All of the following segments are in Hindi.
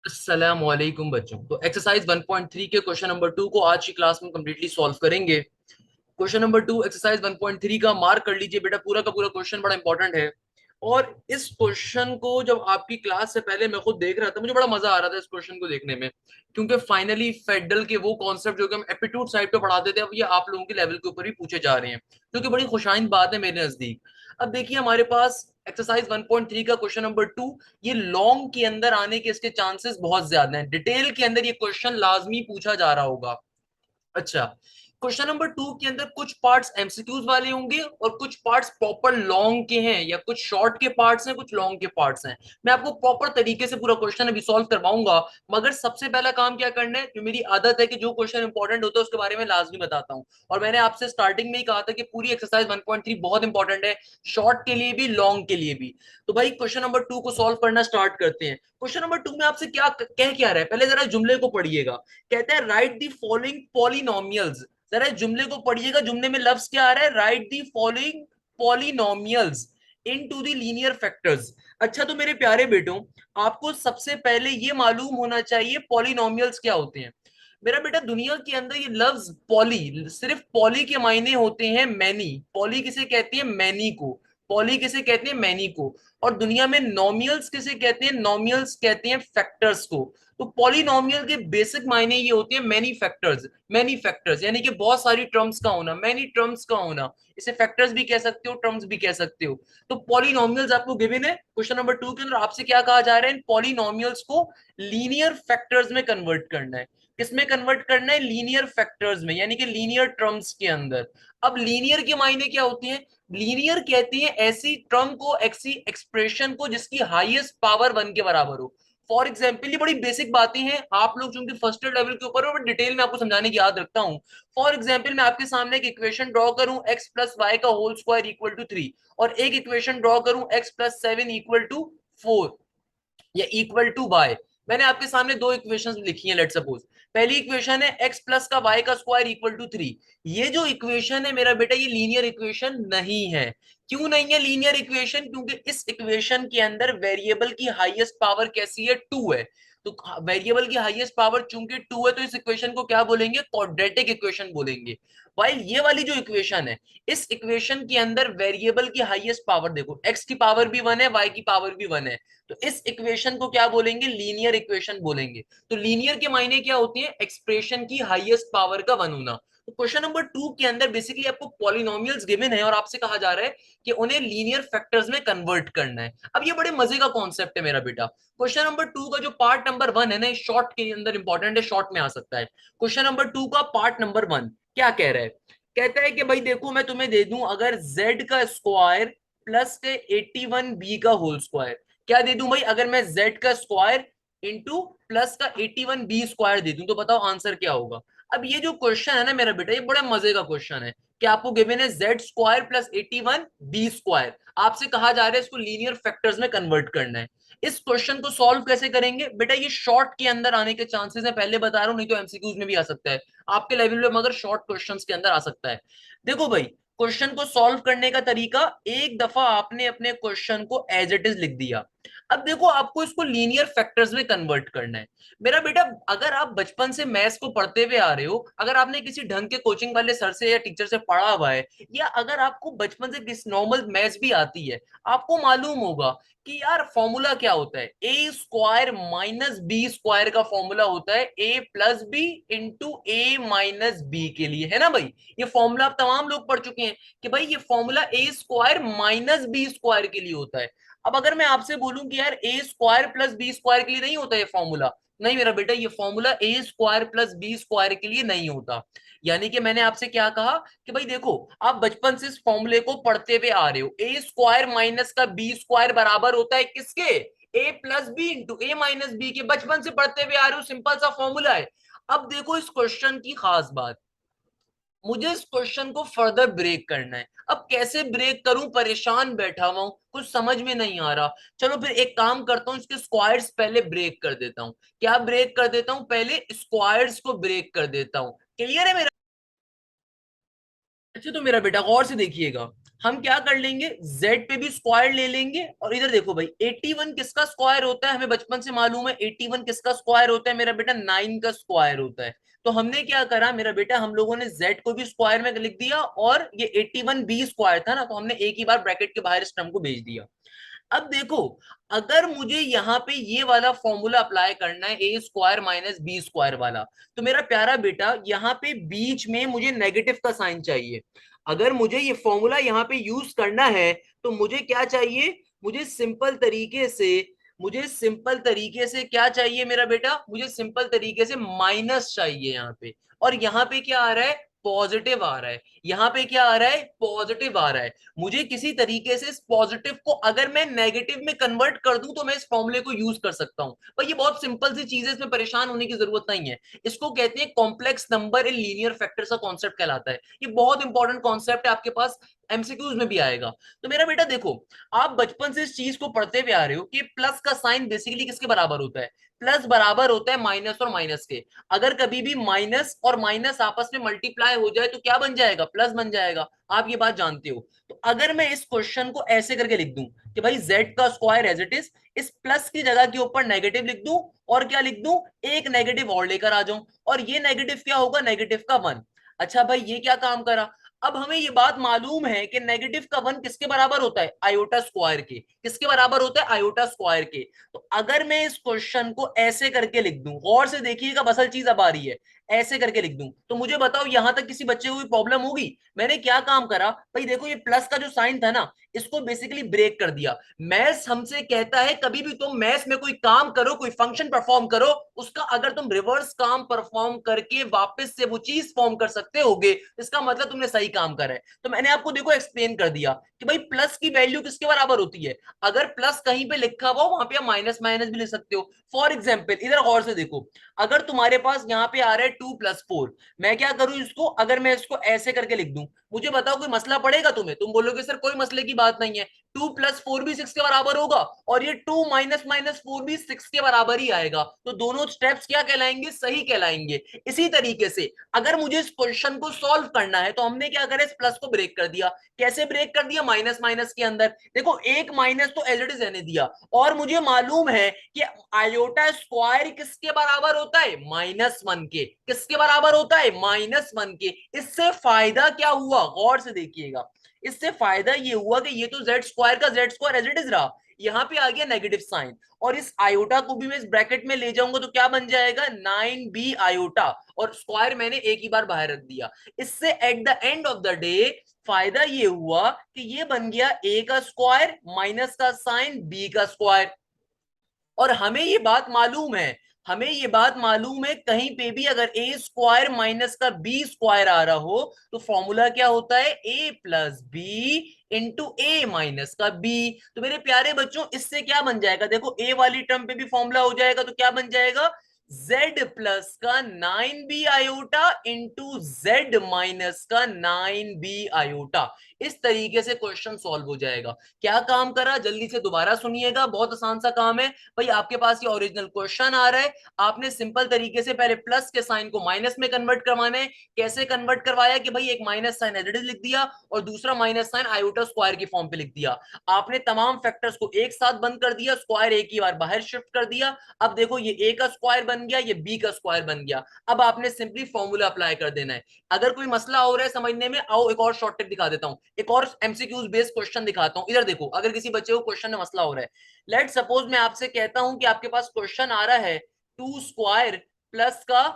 अस्सलाम वालेकुम बच्चों। तो एक्सरसाइज 1.3 के क्वेश्चन नंबर 2 को आज की क्लास में कंप्लीटली सॉल्व करेंगे। क्वेश्चन नंबर 2 एक्सरसाइज 1.3 का मार्क कर लीजिए बेटा, पूरा का पूरा क्वेश्चन बड़ा इंपॉर्टेंट है। और इस क्वेश्चन को जब आपकी क्लास से पहले मैं खुद देख रहा था, मुझे बड़ा मजा आ रहा था इस क्वेश्चन को देखने में, क्योंकि फाइनली फेडरल के वो कॉन्सेप्ट जो कि हम एप्टीट्यूड साइड पे पढ़ाते थे, अब ये आप लोगों के लेवल के ऊपर भी पूछे जा रहे हैं, जो कि बड़ी खुशाइंद बात है मेरे नजदीक। अब देखिए हमारे पास एक्सरसाइज 1.3 का क्वेश्चन नंबर 2, ये लॉन्ग के अंदर आने के इसके चांसेस बहुत ज्यादा हैं, डिटेल के अंदर ये क्वेश्चन लाजमी पूछा जा रहा होगा। अच्छा, क्वेश्चन नंबर 2 के अंदर कुछ पार्ट्स एमसीक्यूज वाले होंगे और कुछ पार्ट्स प्रॉपर लॉन्ग के हैं, या कुछ शॉर्ट के पार्ट्स हैं, कुछ लॉन्ग के पार्ट्स हैं। मैं आपको प्रॉपर तरीके से पूरा क्वेश्चन अभी सॉल्व करवाऊंगा, मगर सबसे पहला काम क्या करना है, जो मेरी आदत है कि जो क्वेश्चन इंपॉर्टेंट होता है उसके बारे में लाजमी बताता हूं। और मैंने आपसे स्टार्टिंग में ही कहा था कि पूरी एक्सरसाइज 1.3 बहुत इंपॉर्टेंट है, शॉर्ट के लिए भी लॉन्ग के लिए भी। तो भाई क्वेश्चन नंबर 2 को सॉल्व करना स्टार्ट करते हैं। क्वेश्चन नंबर 2 में आपसे क्या कह क्या रहा है, पहले जरा जुमले को पढ़िएगा। कहते हैं राइट दी फॉलोइंग पॉलिनोमियल्स। जरा जुमले को पढ़िएगा, जुमले में लफ्ज क्या आ रहा है, right the following polynomials into the linear factors. अच्छा तो मेरे प्यारे बेटों, आपको सबसे पहले ये मालूम होना चाहिए पॉलिनोमियल्स क्या होते हैं। मेरा बेटा दुनिया के अंदर ये लफ्ज पॉली, सिर्फ पॉली के मायने होते हैं मैनी। पॉली किसे कहती है, मैनी को। पॉली किसे कहते हैं, मैनी को। और दुनिया में नॉमियल्स किसे कहते हैं, नॉमियल्स कहते हैं फैक्टर्स को। तो पॉलिनोमियल के बेसिक मायने ये होते हैं मैनी फैक्टर्स। मैनी फैक्टर्स यानी कि बहुत सारी टर्म्स का होना, मैनी टर्म्स का होना। इसे फैक्टर्स भी कह सकते हो, टर्म्स भी कह सकते हो। तो पॉलिनोमियल्स आपको गिवन है क्वेश्चन नंबर 2 के अंदर, आपसे क्या कहा जा रहा है, इन पॉलिनोमियल्स को लीनियर फैक्टर्स में कन्वर्ट करना है। किसमें कन्वर्ट करना है, लीनियर फैक्टर्स में, यानी कि लीनियर टर्म्स के अंदर। अब लीनियर के मायने क्या होते हैं, लीनियर कहती है ऐसी टर्म को, ऐसी एक्सप्रेशन को जिसकी हाईएस्ट पावर 1 के बराबर हो। फॉर एग्जाम्पल, ये बड़ी बेसिक बातें हैं, आप लोग चूंकि फर्स्ट ईयर लेवल के ऊपर हो, मैं डिटेल में आपको समझाने की याद रखता हूं। फॉर एग्जाम्पल, मैं आपके सामने एक इक्वेशन ड्रॉ करूं एक्स प्लस वाई का होल स्क्वायर इक्वल टू 3, और एक इक्वेशन ड्रॉ करूं एक्स प्लस 7 इक्वल टू 4, या इक्वल टू वाई। मैंने आपके सामने दो इक्वेशंस लिखी हैं, लेट सपोज। पहली इक्वेशन है एक्स प्लस का वाई का स्क्वायर इक्वल टू 3। ये जो इक्वेशन है मेरा बेटा, ये लीनियर इक्वेशन नहीं है। क्यों नहीं है लीनियर इक्वेशन, क्योंकि इस इक्वेशन के अंदर वेरिएबल की हाईएस्ट पावर कैसी है, 2 है। तो वेरिएबल की हाईएस्ट पावर चूंकि 2 है, तो इस इक्वेशन को क्या बोलेंगे, क्वाड्रेटिक इक्वेशन बोलेंगे। वाइल ये वाली जो इक्वेशन है, इस इक्वेशन के अंदर वेरिएबल की हाईएस्ट पावर देखो, एक्स की पावर भी 1 है, वाई की पावर भी 1 है। तो इस इक्वेशन को क्या बोलेंगे, लीनियर इक्वेशन बोलेंगे। तो लीनियर के मायने क्या होती है, एक्सप्रेशन की हाईएस्ट पावर का 1 होना। तो क्वेश्चन नंबर 2 के अंदर बेसिकली आपको पॉलिनोमियल्स गिवन है और आपसे कहा जा रहा है कि उन्हें लीनियर फैक्टर्स में कन्वर्ट करना है। अब ये बड़े मजे का कॉन्सेप्ट है मेरा बेटा। क्वेश्चन नंबर 2 का जो पार्ट नंबर 1 है ना, शॉर्ट के अंदर इंपॉर्टेंट है, शॉर्ट में आ सकता है। क्वेश्चन नंबर 2 का पार्ट नंबर 1 क्या कह रहा है, कहता है कि भाई देखो मैं तुम्हें दे दूं अगर z का स्क्वायर प्लस के 81b का होल स्क्वायर। क्या दे दूं भाई, अगर मैं z का स्क्वायर इंटू प्लस का 81b स्क्वायर दे दूं, तो बताओ आंसर क्या होगा। अब ये जो क्वेश्चन है ना मेरा बेटा, ये बड़ा मजे का क्वेश्चन है कि आपको गिवन है z square plus 81b square. आपसे कहा जा रहा है इसको लीनियर फैक्टर्स में कन्वर्ट करना है। इस क्वेश्चन को सॉल्व कैसे करेंगे बेटा, ये शॉर्ट के अंदर आने के चांसेस है, पहले बता रहा हूं, नहीं तो एमसीक्यूज में भी आ सकता है आपके लेवल में, मगर शॉर्ट क्वेश्चंस के अंदर आ सकता है। देखो भाई, क्वेश्चन को सॉल्व करने का तरीका, एक दफा आपने अपने क्वेश्चन को एज इट इज लिख दिया। अब देखो आपको इसको लीनियर फैक्टर्स में कन्वर्ट करना है मेरा बेटा। अगर आप बचपन से मैथ्स को पढ़ते हुए आ रहे हो, अगर आपने किसी ढंग के कोचिंग वाले सर से या टीचर से पढ़ा हुआ है, या अगर आपको बचपन से किसी नॉर्मल मैथ्स भी आती है, आपको मालूम होगा कि यार फॉर्मूला क्या होता है, ए स्क्वायर माइनस बी स्क्वायर का फॉर्मूला होता है ए प्लस बी इंटू ए माइनस बी के लिए, है ना भाई। ये फॉर्मूला आप तमाम लोग पढ़ चुके हैं कि भाई ये फॉर्मूला ए स्क्वायर माइनस बी स्क्वायर के लिए होता है। अब अगर मैं आपसे बोलूं कि यार ए स्क्वायर प्लस बी स्क्वायर के लिए नहीं होता ये फॉर्मूला, नहीं मेरा बेटा, ये फॉर्मूला ए स्क्वायर प्लस बी स्क्वायर के लिए नहीं होता। यानी कि मैंने आपसे क्या कहा कि भाई देखो, आप बचपन से इस फॉर्मूले को पढ़ते हुए आ रहे हो, ए स्क्वायर माइनस का बी स्क्वायर बराबर होता है किसके, ए प्लस बी इंटू ए माइनस बी के, बचपन से पढ़ते हुए आ रहे हो, सिंपल सा फॉर्मूला है। अब देखो इस क्वेश्चन की खास बात, मुझे इस क्वेश्चन को फर्दर ब्रेक करना है। अब कैसे ब्रेक करूं, परेशान बैठा हुआ हूं, कुछ समझ में नहीं आ रहा। चलो फिर एक काम करता हूं, इसके स्क्वायर्स पहले ब्रेक कर देता हूं। क्या ब्रेक कर देता हूं, पहले स्क्वायर्स को ब्रेक कर देता हूं। क्लियर है मेरा? अच्छा तो मेरा बेटा गौर से देखिएगा, हम क्या कर लेंगे, z पे भी स्क्वायर ले लेंगे, और इधर देखो भाई 81 किसका स्क्वायर होता है, हमें बचपन से मालूम है 81 किसका स्क्वायर होता है मेरा बेटा, 9 का स्क्वायर होता है। तो हमने क्या करा मेरा बेटा, हम लोगों ने z को भी स्क्वायर में लिख दिया, और ये 81 बी स्क्वायर था ना, तो हमने एक ही बार ब्रैकेट के बाहर इस टर्म को भेज दिया। अब देखो, अगर मुझे यहाँ पे ये वाला फॉर्मूला अप्लाई करना है, ए स्क्वायर माइनस बी स्क्वायर वाला, तो मेरा प्यारा बेटा यहाँ पे बीच में मुझे नेगेटिव का साइन चाहिए। अगर मुझे ये फॉर्मूला यहाँ पे यूज करना है, तो मुझे क्या चाहिए, मुझे सिंपल तरीके से, मुझे सिंपल तरीके से क्या चाहिए मेरा बेटा, मुझे सिंपल तरीके से माइनस चाहिए यहाँ पे। और यहाँ पे क्या आ रहा है, पॉजिटिव आ रहा है। यहाँ पे क्या आ रहा है, पॉजिटिव आ रहा है। मुझे किसी तरीके से इस पॉजिटिव को अगर मैं नेगेटिव में कन्वर्ट कर दूं, तो मैं इस फॉर्मूले को यूज कर सकता हूं। पर ये बहुत सिंपल सी चीज है, इसमें परेशान होने की जरूरत नहीं है। इसको कहते हैं complex number in linear factors का कॉन्सेप्ट कहलाता है। ये बहुत इंपॉर्टेंट कॉन्सेप्ट है, आपके पास एमसीक्यूज में भी आएगा। तो मेरा बेटा देखो, आप बचपन से इस चीज को पढ़ते हुए आ रहे हो कि प्लस का साइन बेसिकली किसके बराबर होता है, प्लस बराबर होता है माइनस और माइनस के। अगर कभी भी माइनस और माइनस आपस में मल्टीप्लाई हो जाए तो क्या बन जाएगा, प्लस बन जाएगा। आप ये बात जानते हो। तो अगर मैं इस क्वेश्चन को ऐसे करके लिख दूं कि भाई z का स्क्वायर एज इट इज, इस प्लस की जगह के ऊपर नेगेटिव लिख दूं, और क्या लिख दूं, एक नेगेटिव और लेकर आ जाऊं, और ये नेगेटिव क्या होगा, नेगेटिव का 1। अच्छा भाई ये क्या काम करा, अब हमें ये बात मालूम है कि नेगेटिव का 1 किसके बराबर होता है, आयोटा स्क्वायर के। किसके बराबर होता है, आयोटा स्क्वायर के। तो अगर मैं इस क्वेश्चन को ऐसे करके लिख दूं, गौर से देखिएगा, असल चीज अब आ रही है, ऐसे करके लिख दूं, तो मुझे बताओ यहां तक किसी बच्चे को भी प्रॉब्लम होगी। मैंने क्या काम करा भाई, देखो ये प्लस का जो साइन था ना, इसको बेसिकली ब्रेक कर दिया। मैथ्स हमसे कहता है कभी भी तुम मैथ्स में कोई काम करो, कोई फंक्शन परफॉर्म करो, उसका अगर तुम रिवर्स काम परफॉर्म करके वापस से वो चीज फॉर्म कर सकते होगे, इसका मतलब तुमने सही काम करा है। तो मैंने आपको देखो एक्सप्लेन कर दिया कि भाई प्लस की वैल्यू किसके बराबर होती है, अगर प्लस कहीं पे लिखा हुआ वहां पे आप माइनस माइनस भी लिख सकते हो। फॉर एग्जाम्पल इधर गौर से देखो, अगर तुम्हारे पास यहाँ पे आ रहा है 2 + 4, मैं क्या करूं इसको, अगर मैं इसको ऐसे करके लिख दूं, मुझे बताओ कोई मसला पड़ेगा तुम्हें, तुम बोलोगे सर कोई मसले की बात नहीं है, 2 + 4 भी 6 के बराबर होगा, और ये 2 माइनस माइनस 4 भी 6 के बराबर ही आएगा। तो दोनों स्टेप्स क्या कहलाएंगे, सही कहलाएंगे। इसी तरीके से अगर मुझे इस क्वेश्चन को सॉल्व करना है, तो हमने क्या करा, इस प्लस को ब्रेक कर दिया। कैसे ब्रेक कर दिया, माइनस माइनस के अंदर देखो, एक माइनस तो एज इट इज रहने दिया, और मुझे मालूम है कि आयोटा स्क्वायर किसके बराबर होता है, -1 के। किसके बराबर होता है, -1 के। इससे फायदा क्या हुआ, गौर से देखिएगा, इससे फायदा ये हुआ कि ये तो जेड स्क्वायर का Z square as it is रहा, यहां पे आ गया नेगेटिव साइन, और इस आयोटा को भी मैं इस ब्रैकेट में ले जाऊंगा, तो क्या बन जाएगा, 9b आयोटा, और स्क्वायर मैंने एक ही बार बाहर रख दिया। इससे at the end of the day फायदा ये हुआ कि ये बन गया a का स्क्वायर माइनस का साइन b का स्क्वायर। और हमें ये बात मालूम है, हमें ये बात मालूम है, कहीं पे भी अगर ए स्क्वायर माइनस का बी स्क्वायर आ रहा हो, तो फॉर्मूला क्या होता है, ए प्लस बी इंटू ए माइनस का बी। तो मेरे प्यारे बच्चों, इससे क्या बन जाएगा, देखो ए वाली टर्म पे भी फॉर्मूला हो जाएगा, तो क्या बन जाएगा, z प्लस का 9b iota into z minus का 9b आयोटा। इस तरीके से क्वेश्चन सॉल्व हो जाएगा। क्या काम करा, जल्दी से दोबारा सुनिएगा, बहुत आसान सा काम है भाई। आपके पास ये ओरिजिनल क्वेश्चन आ रहा है, आपने सिंपल तरीके से पहले प्लस के साइन को माइनस में कन्वर्ट करवाना है। कैसे कन्वर्ट करवाया कि भाई एक minus sign as it is लिख दिया और दूसरा माइनस साइन आयोटा स्क्वायर की फॉर्म पे लिख दिया। आपने तमाम फैक्टर्स को एक साथ बंद कर दिया, स्क्वायर एक ही बार बाहर शिफ्ट कर दिया। अब देखो ये ए का स्क्वायर बन गया, ये बी का स्क्वायर बन गया। अब आपने सिंपली फॉर्मूला अप्लाई कर देना है। अगर कोई मसला हो रहा है समझने में, आओ एक और शॉर्टकट दिखा देता हूं, एक और एमसीक्यूज बेस्ड क्वेश्चन दिखाता हूं। इधर देखो, अगर किसी बच्चे को क्वेश्चन में मसला हो रहा है, लेट सपोज मैं आपसे कहता हूं कि आपके पास क्वेश्चन आ रहा है टू स्क्वायर प्लस का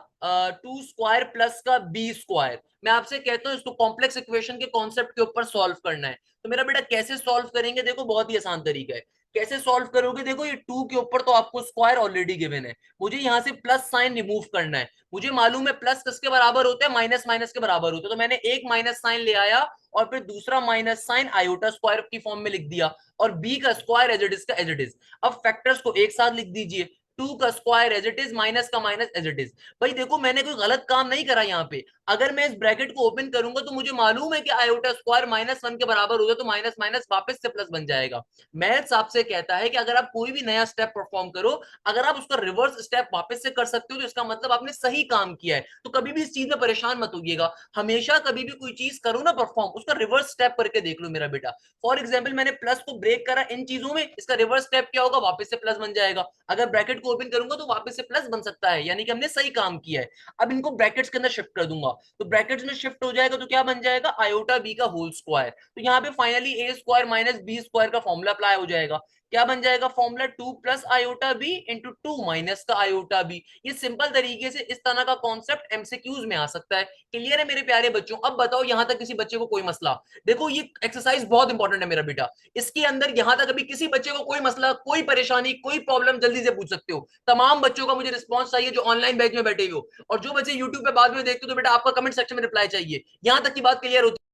टू स्क्वायर प्लस का बी स्क्वायर। मैं आपसे कहता हूं इसको कॉम्प्लेक्स इक्वेशन के कॉन्सेप्ट के ऊपर सॉल्व करना है। तो मेरा बेटा कैसे सॉल्व करेंगे, देखो बहुत ही आसान तरीका है। कैसे सॉल्व करोगे, देखो ये टू के ऊपर तो आपको स्क्वायर ऑलरेडी गिवन है, मुझे यहां से प्लस साइन रिमूव करना है। मुझे मालूम है प्लस किसके बराबर होता है, माइनस माइनस के बराबर होता है। तो मैंने एक माइनस साइन ले आया और फिर दूसरा माइनस साइन आयोटा स्क्वायर की फॉर्म में लिख दिया, और बी का स्क्वायर एज इट इज का एज इट इज। अब फैक्टर्स को एक साथ लिख दीजिए, टू का square as it is minus का माइनस एज इट इज। भाई देखो मैंने कोई गलत काम नहीं करा यहाँ पे। अगर मैं इस ब्रैकेट को ओपन करूंगा तो मुझे मालूम है कि आयोटा स्क्वायर माइनस वन के बराबर होता है, तो माइनस माइनस वापस से प्लस बन जाएगा। मैथ्स आपसे कहता है कि अगर आप कोई भी नया स्टेप परफॉर्म करो, अगर आप उसका रिवर्स स्टेप वापस से कर सकते हो तो इसका मतलब आपने सही काम किया है। तो कभी भी इस चीज में परेशान मत होइएगा, हमेशा कभी भी कोई चीज करो ना परफॉर्म, उसका रिवर्स स्टेप करके देख लो मेरा बेटा। फॉर एग्जाम्पल मैंने प्लस को ब्रेक करा इन चीजों में, इसका रिवर्स स्टेप क्या होगा, वापस से प्लस बन जाएगा। अगर ब्रैकेट को ओपन करूंगा तो वापस से प्लस बन सकता है, यानी कि हमने सही काम किया है। अब इनको ब्रैकेट्स के अंदर शिफ्ट कर दूंगा, तो ब्रैकेट्स में शिफ्ट हो जाएगा तो क्या बन जाएगा, आयोटा बी का होल स्क्वायर। तो यहाँ पे finally A square minus B square का फॉर्मूला अप्लाई हो जाएगा। क्या बन जाएगा formula, two plus iota B into two minus का आयोटा बी। ये सिंपल तरीके से इस तरह का कॉन्सेप्ट एमसीक्यूज में आ सकता है। क्लियर है मेरे प्यारे बच्चों। अब बताओ यहां तक किसी बच्चे को कोई मसला, देखो ये एक्सरसाइज बहुत इंपॉर्टेंट है मेरा बेटा। इसके अंदर यहां तक अभी किसी बच्चे को कोई मसला, कोई परेशानी, कोई प्रॉब्लम, जल्दी से पूछ सकते हो। तमाम बच्चों का मुझे रिस्पॉन्स चाहिए जो ऑनलाइन बैच में बैठे हो, और जो बच्चे यूट्यूब पे बाद में देखते हो तो बेटा आपका कमेंट सेक्शन में रिप्लाई चाहिए। यहां तक की बात क्लियर होती है,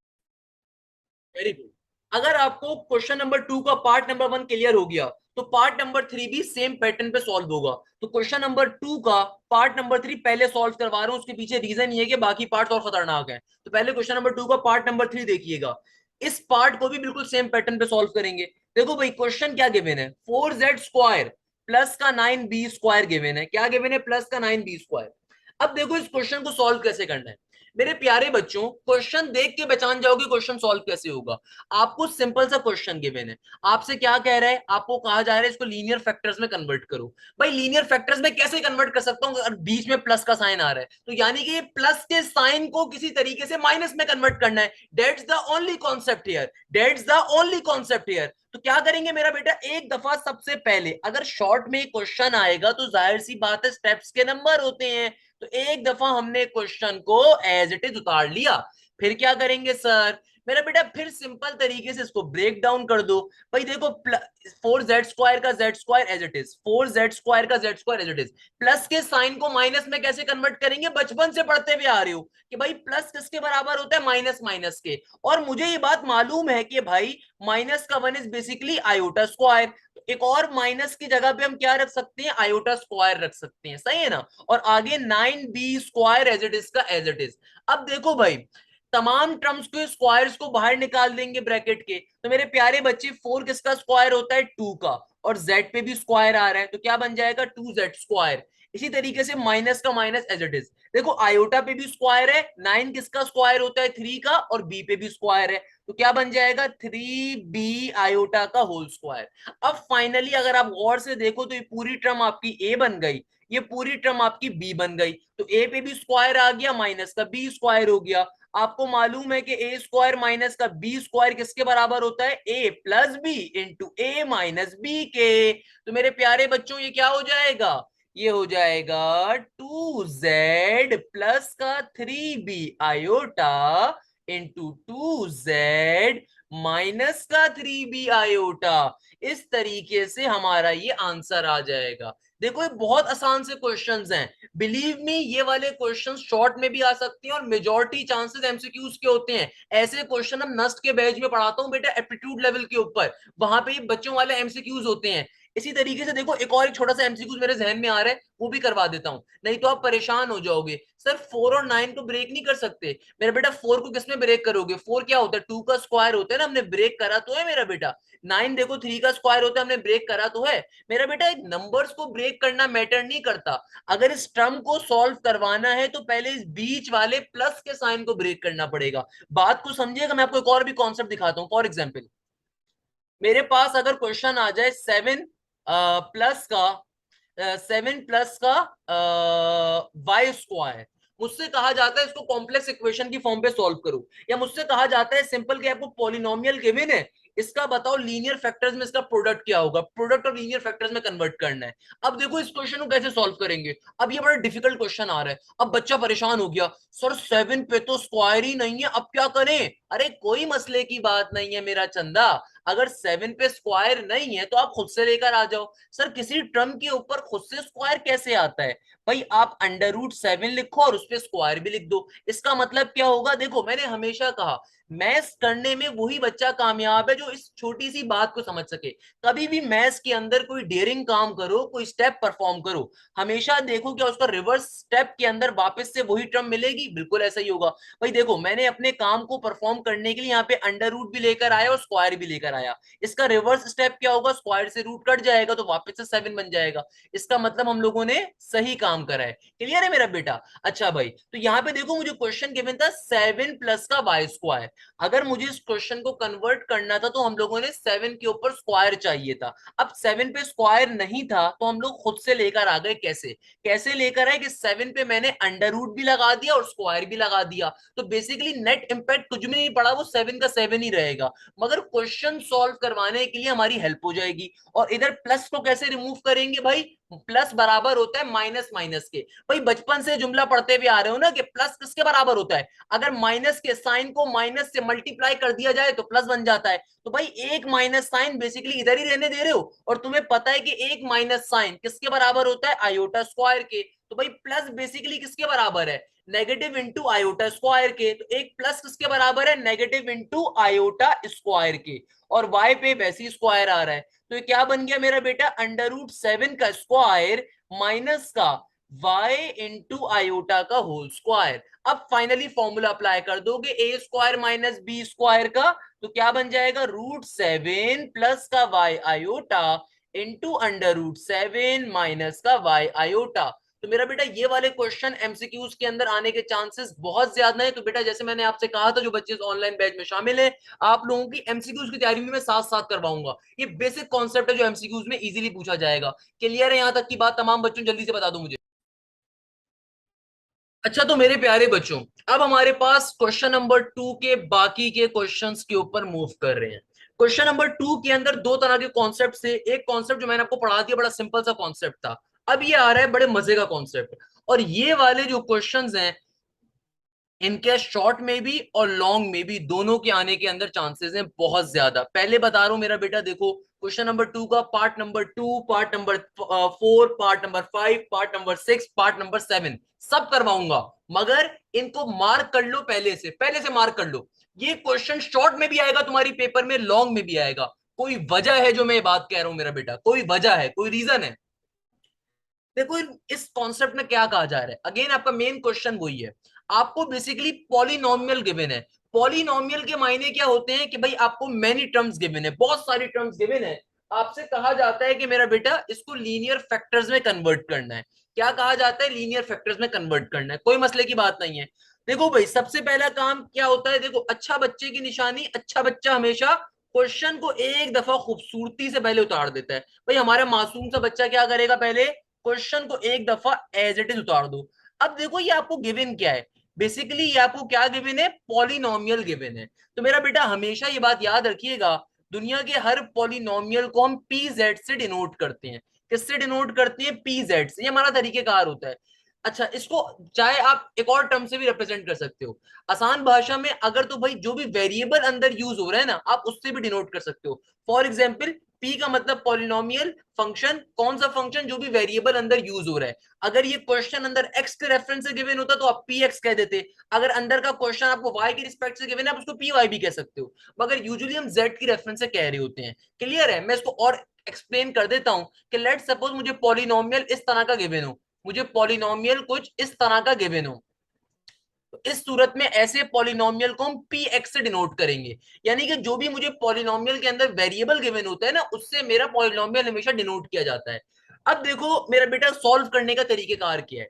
वेरी गुड। अगर आपको क्वेश्चन नंबर टू का पार्ट नंबर वन क्लियर हो गया तो पार्ट नंबर थ्री भी सेम पैटर्न पे सॉल्व होगा। तो क्वेश्चन नंबर टू का पार्ट नंबर थ्री पहले सॉल्व करवा रहा हूं, उसके पीछे रीजन ये है कि बाकी पार्ट और खतरनाक है। तो पहले क्वेश्चन नंबर टू का पार्ट नंबर थ्री देखिएगा, इस पार्ट को भी बिल्कुल सेम पैटर्न पे सॉल्व करेंगे। देखो भाई क्वेश्चन क्या गिवन है, 4z स्क्वायर प्लस का 9b स्क्वायर गिवन है। क्या गिवन है, प्लस का 9b स्क्वायर। अब देखो इस क्वेश्चन को सॉल्व कैसे करना है। मेरे प्यारे बच्चों, क्वेश्चन देख के पहचान जाओगे क्वेश्चन सॉल्व कैसे होगा। आपको सिंपल सा क्वेश्चन गिवन है, आपसे क्या कह रहा है, आपको कहा जा रहा है इसको लीनियर फैक्टर्स में कन्वर्ट करो। भाई लीनियर फैक्टर्स में कैसे कन्वर्ट कर सकता हूं अगर बीच में प्लस का साइन आ रहा है, तो यानी कि ये प्लस के साइन को किसी तरीके से माइनस में कन्वर्ट करना है। That's the only concept here, that's the only concept here. तो क्या करेंगे मेरा बेटा, एक दफा सबसे पहले अगर शॉर्ट में क्वेश्चन आएगा तो जाहिर सी बात है स्टेप्स के नंबर होते हैं, तो एक दफा हमने क्वेश्चन को एज इट इज उतार लिया। फिर क्या करेंगे सर मेरा बेटा, फिर सिंपल तरीके से इसको ब्रेक डाउन कर दो। भाई देखो 4z स्क्वायर का z square as it is, 4z square का z square as it is. Plus के साइन को माइनस में कैसे कन्वर्ट करेंगे, बचपन से पढ़ते हुए आ रहे हो कि भाई प्लस किसके बराबर होता है, माइनस माइनस के। और मुझे ये बात मालूम है कि भाई माइनस का one is basically iota square. एक और माइनस की जगह पे हम क्या रख सकते हैं, आयोटा स्क्वायर रख सकते हैं, सही है ना। और आगे 9b square as it is का एज इट इज। अब देखो भाई तमाम टर्म्स के स्क्वायर्स को बाहर निकाल देंगे ब्रैकेट के, तो मेरे प्यारे बच्चे 4 किसका स्क्वायर होता है, 2 का, और z पे भी स्क्वायर आ रहा है तो क्या बन जाएगा, 2z स्क्वायर। इसी तरीके से माइनस का माइनस एज इट इज। देखो आयोटा पे भी स्क्वायर है, 9 किसका स्क्वायर होता है, 3 का, और b पे भी स्क्वायर है तो क्या बन जाएगा, 3b आयोटा का होल स्क्वायर। अब फाइनली अगर आप गौर से देखो तो ये पूरी टर्म आपकी a बन गई, ये पूरी टर्म आपकी b बन गई। तो a पे भी स्क्वायर आ गया, माइनस का b स्क्वायर हो गया। आपको मालूम है कि ए स्क्वायर माइनस का बी स्क्वायर किसके बराबर होता है, ए प्लस बी इंटू ए माइनस बी के। तो मेरे प्यारे बच्चों ये क्या हो जाएगा, ये हो जाएगा 2z प्लस का 3b iota into 2z minus का 3b आयोटा। इस तरीके से हमारा ये आंसर आ जाएगा। देखो ये बहुत आसान से क्वेश्चंस हैं, बिलीव मी ये वाले क्वेश्चंस शॉर्ट में भी आ सकते हैं और मेजॉरिटी चांसेस एमसीक्यूज के होते हैं। ऐसे क्वेश्चन हम नस्ट के बैच में पढ़ाता हूँ बेटा, एप्टीट्यूड लेवल के ऊपर, वहां पे बच्चों वाले एमसीक्यूज होते हैं। इसी तरीके से देखो एक और एक छोटा सा एमसीक्यू मेरे जहन में आ रहा है, वो भी करवा देता हूं, नहीं तो आप परेशान हो जाओगे। सर 4 और 9 को ब्रेक नहीं कर सकते मेरा बेटा, 4 को किसमें ब्रेक करोगे? 4 क्या होता है? 2 का स्क्वायर होता है ना, हमने ब्रेक करा तो है मेरा बेटा। 9 देखो 3 का स्क्वायर होता है, हमने ब्रेक करा तो है मेरा बेटा। एक नंबर्स को ब्रेक करना मैटर नहीं करता। अगर इस टर्म को सॉल्व करवाना है तो पहले इस बीच वाले प्लस के साइन को ब्रेक करना पड़ेगा। बात को समझिएगा, मैं आपको एक और भी कॉन्सेप्ट दिखाता हूं। फॉर एग्जाम्पल, मेरे पास अगर क्वेश्चन आ जाए 7 प्लस का 7 प्लस का y स्क्वायर, मुझसे कहा जाता है इसको कॉम्प्लेक्स इक्वेशन की फॉर्म पे सॉल्व करो, या मुझसे कहा जाता है सिंपल कि आपको पॉलिनोमियल गिवन है, इसका बताओ लीनियर फैक्टर्स में इसका प्रोडक्ट क्या होगा, प्रोडक्ट और लीनियर फैक्टर्स में कन्वर्ट करना है। अब देखो इस क्वेश्चन को कैसे सॉल्व करेंगे। अब ये बड़ा डिफिकल्ट क्वेश्चन आ रहा है, अब बच्चा परेशान हो गया, सर 7 पे तो स्क्वायर ही नहीं है, अब क्या करें? अरे कोई मसले की बात नहीं है मेरा चंदा, अगर 7 पे स्क्वायर नहीं है तो आप खुद से लेकर आ जाओ। सर किसी टर्म के ऊपर खुद से स्क्वायर कैसे आता है? भाई आप अंडर रूट 7 लिखो और उस पे स्क्वायर भी लिख दो। इसका मतलब क्या होगा? देखो मैंने हमेशा कहा, मैथ्स करने में वही बच्चा कामयाब है जो इस छोटी सी बात को समझ सके। कभी भी मैथ्स के अंदर कोई डेयरिंग काम करो, कोई स्टेप परफॉर्म करो, हमेशा देखो क्या उसका रिवर्स स्टेप के अंदर वापस से वही टर्म मिलेगी, बिल्कुल ऐसा ही होगा। भाई देखो मैंने अपने काम को परफॉर्म करने के लिए यहाँ पे अंडर रूट भी लेकर आया और स्क्वायर भी लेकर आया, इसका रिवर्स स्टेप क्या होगा? स्क्वायर से रूट कट जाएगा तो वापस से 7 बन जाएगा। इसका मतलब हम लोगों ने सही काम करा है। क्लियर है मेरा बेटा? अच्छा भाई, तो यहाँ पे देखो मुझे क्वेश्चन गिवन था 7 प्लस का y स्क्वायर। अगर मुझे इस क्वेश्चन को कन्वर्ट करना था तो हम लोगों ने 7 के ऊपर स्क्वायर चाहिए था। अब 7 पे स्क्वायर नहीं था तो हम लोग खुद से लेकर आ गए। कैसे? कैसे लेकर आए कि 7 पे मैंने अंडर रूट भी लगा दिया और स्क्वायर भी लगा दिया, तो बेसिकली नेट इंपैक्ट कुछ भी नहीं पड़ा, वो 7 का 7 ही रहेगा, मगर क्वेश्चन सॉल्व करवाने के लिए हमारी हेल्प हो जाएगी। और इधर प्लस को कैसे रिमूव करेंगे भाई? प्लस बराबर होता है माइनस माइनस के। भाई बचपन से जुमला पढ़ते हुए आ रहे हो ना कि प्लस किसके बराबर होता है? अगर माइनस के साइन को माइनस से मल्टीप्लाई कर दिया जाए तो प्लस बन जाता है। तो भाई एक माइनस साइन बेसिकली इधर ही रहने दे रहे हो, और तुम्हें पता है कि एक माइनस साइन किसके बराबर होता है? आयोटा स्क्वायर के। तो भाई प्लस बेसिकली किसके बराबर है? नेगेटिव इंटू आयोटा स्क्वायर के। तो एक प्लस किसके बराबर है? नेगेटिव इंटू आयोटा स्क्वायर के। और y पे वैसी स्क्वायर आ रहा है, तो ये क्या बन गया मेरा बेटा? अंडर रूट 7 का स्क्वायर माइनस का y इंटू आयोटा का होल स्क्वायर। अब फाइनली फॉर्मूला अप्लाई कर दोगे A square minus B square का, तो क्या बन जाएगा? रूट 7 प्लस का y iota into under root 7 minus का y आयोटा। तो मेरा बेटा ये वाले क्वेश्चन एमसीक्यूज के अंदर आने के चांसेस बहुत ज्यादा है। तो बेटा जैसे मैंने आपसे कहा था, जो बच्चे ऑनलाइन बैच में शामिल है, आप लोगों की एमसीक्यूज की तैयारी भी मैं साथ साथ करवाऊंगा। ये बेसिक कॉन्सेप्ट है जो एमसीक्यूज में इजीली पूछा जाएगा। क्लियर है यहाँ तक की बात? तमाम बच्चों जल्दी से बता दो मुझे। अच्छा तो मेरे प्यारे बच्चों, अब हमारे पास क्वेश्चन नंबर 2 के बाकी के क्वेश्चंस के ऊपर मूव कर रहे हैं। क्वेश्चन नंबर 2 के अंदर दो तरह के कॉन्सेप्ट से, एक कॉन्सेप्ट जो मैंने आपको पढ़ा दिया बड़ा सिंपल सा कॉन्सेप्ट था, अब ये आ रहा है बड़े मजे का कॉन्सेप्ट। और ये वाले जो क्वेश्चंस हैं, इनके शॉर्ट में भी और लॉन्ग में भी दोनों के आने के अंदर चांसेस हैं बहुत ज्यादा। पहले बता रहा हूं मेरा बेटा, देखो क्वेश्चन नंबर 2 का part number 2, part number 4, part number 5, part number 6, part number 7 सब करवाऊंगा, मगर इनको मार्क कर लो, पहले से मार्क कर लो। ये क्वेश्चन शॉर्ट में भी आएगा तुम्हारी पेपर में, लॉन्ग में भी आएगा। कोई वजह है जो मैं ये बात कह रहा हूं मेरा बेटा? कोई वजह है, कोई रीजन है? देखो इस कॉन्सेप्ट में क्या कहा जा रहा है, अगेन आपका मेन क्वेश्चन वही है। आपको बेसिकली पॉलिनोमियल गिवन है। पॉलिनोमियल के मायने क्या होते हैं कि भाई आपको मेनी टर्म्स गिवन है, बहुत सारी टर्म्स गिवन है। आपसे कहा जाता है कि मेरा बेटा इसको लीनियर फैक्टर्स में कन्वर्ट करना है। क्या कहा जाता है? लीनियर फैक्टर्स में कन्वर्ट करना है, कोई मसले की बात नहीं है। देखो भाई सबसे पहला काम क्या होता है, देखो अच्छा बच्चे की निशानी, अच्छा बच्चा हमेशा क्वेश्चन को एक दफा खूबसूरती से पहले उतार देता है। भाई हमारा मासूम सा बच्चा क्या करेगा? पहले क्वेश्चन को एक दफा एज इट इज उतार दो। अब देखो ये आपको गिवन क्या है, बेसिकली ये आपको क्या गिवन है? पॉलिनोमियल गिवन है। तो मेरा बेटा हमेशा ये बात याद रखिएगा, दुनिया के हर पॉलिनोमियल को हम पी जेड से डिनोट करते हैं। किससे डिनोट करते हैं? पी जेड से। ये हमारा तरीकेकार होता है। अच्छा इसको चाहे आप एक और टर्म से भी रिप्रेजेंट कर सकते हो, आसान भाषा में अगर, तो भाई जो भी वेरिएबल अंदर यूज हो रहा है ना, आप उससे भी डिनोट कर सकते हो। फॉर एग्जाम्पल पी का मतलब पॉलिनोमियल फंक्शन, कौन सा फंक्शन? जो भी वेरिएबल अंदर यूज हो रहा है। अगर ये क्वेश्चन अंदर एक्स के रेफरेंस से गिवन होता तो आप पी एक्स कह देते। अगर अंदर का क्वेश्चन आपको वाई की रिस्पेक्ट से गिवन है, आप उसको पी वाई भी कह सकते हो, मगर यूजुअली हम जेड की रेफरेंस से कह रहे होते हैं। क्लियर है? मैं इसको और एक्सप्लेन कर देता हूं कि लेट सपोज मुझे पॉलिनोमियल इस तरह का गिवन हो, मुझे पॉलिनोमियल कुछ इस तरह का गिवन हो, तो इस सूरत में ऐसे पॉलिनोमियल को हम पी एक्स से डिनोट करेंगे। यानी कि जो भी मुझे पॉलिनोमियल के अंदर वेरिएबल गिवन होता है ना, उससे मेरा पॉलिनोमियल हमेशा डिनोट किया जाता है। अब देखो मेरा बेटा सॉल्व करने का तरीकेकार क्या है।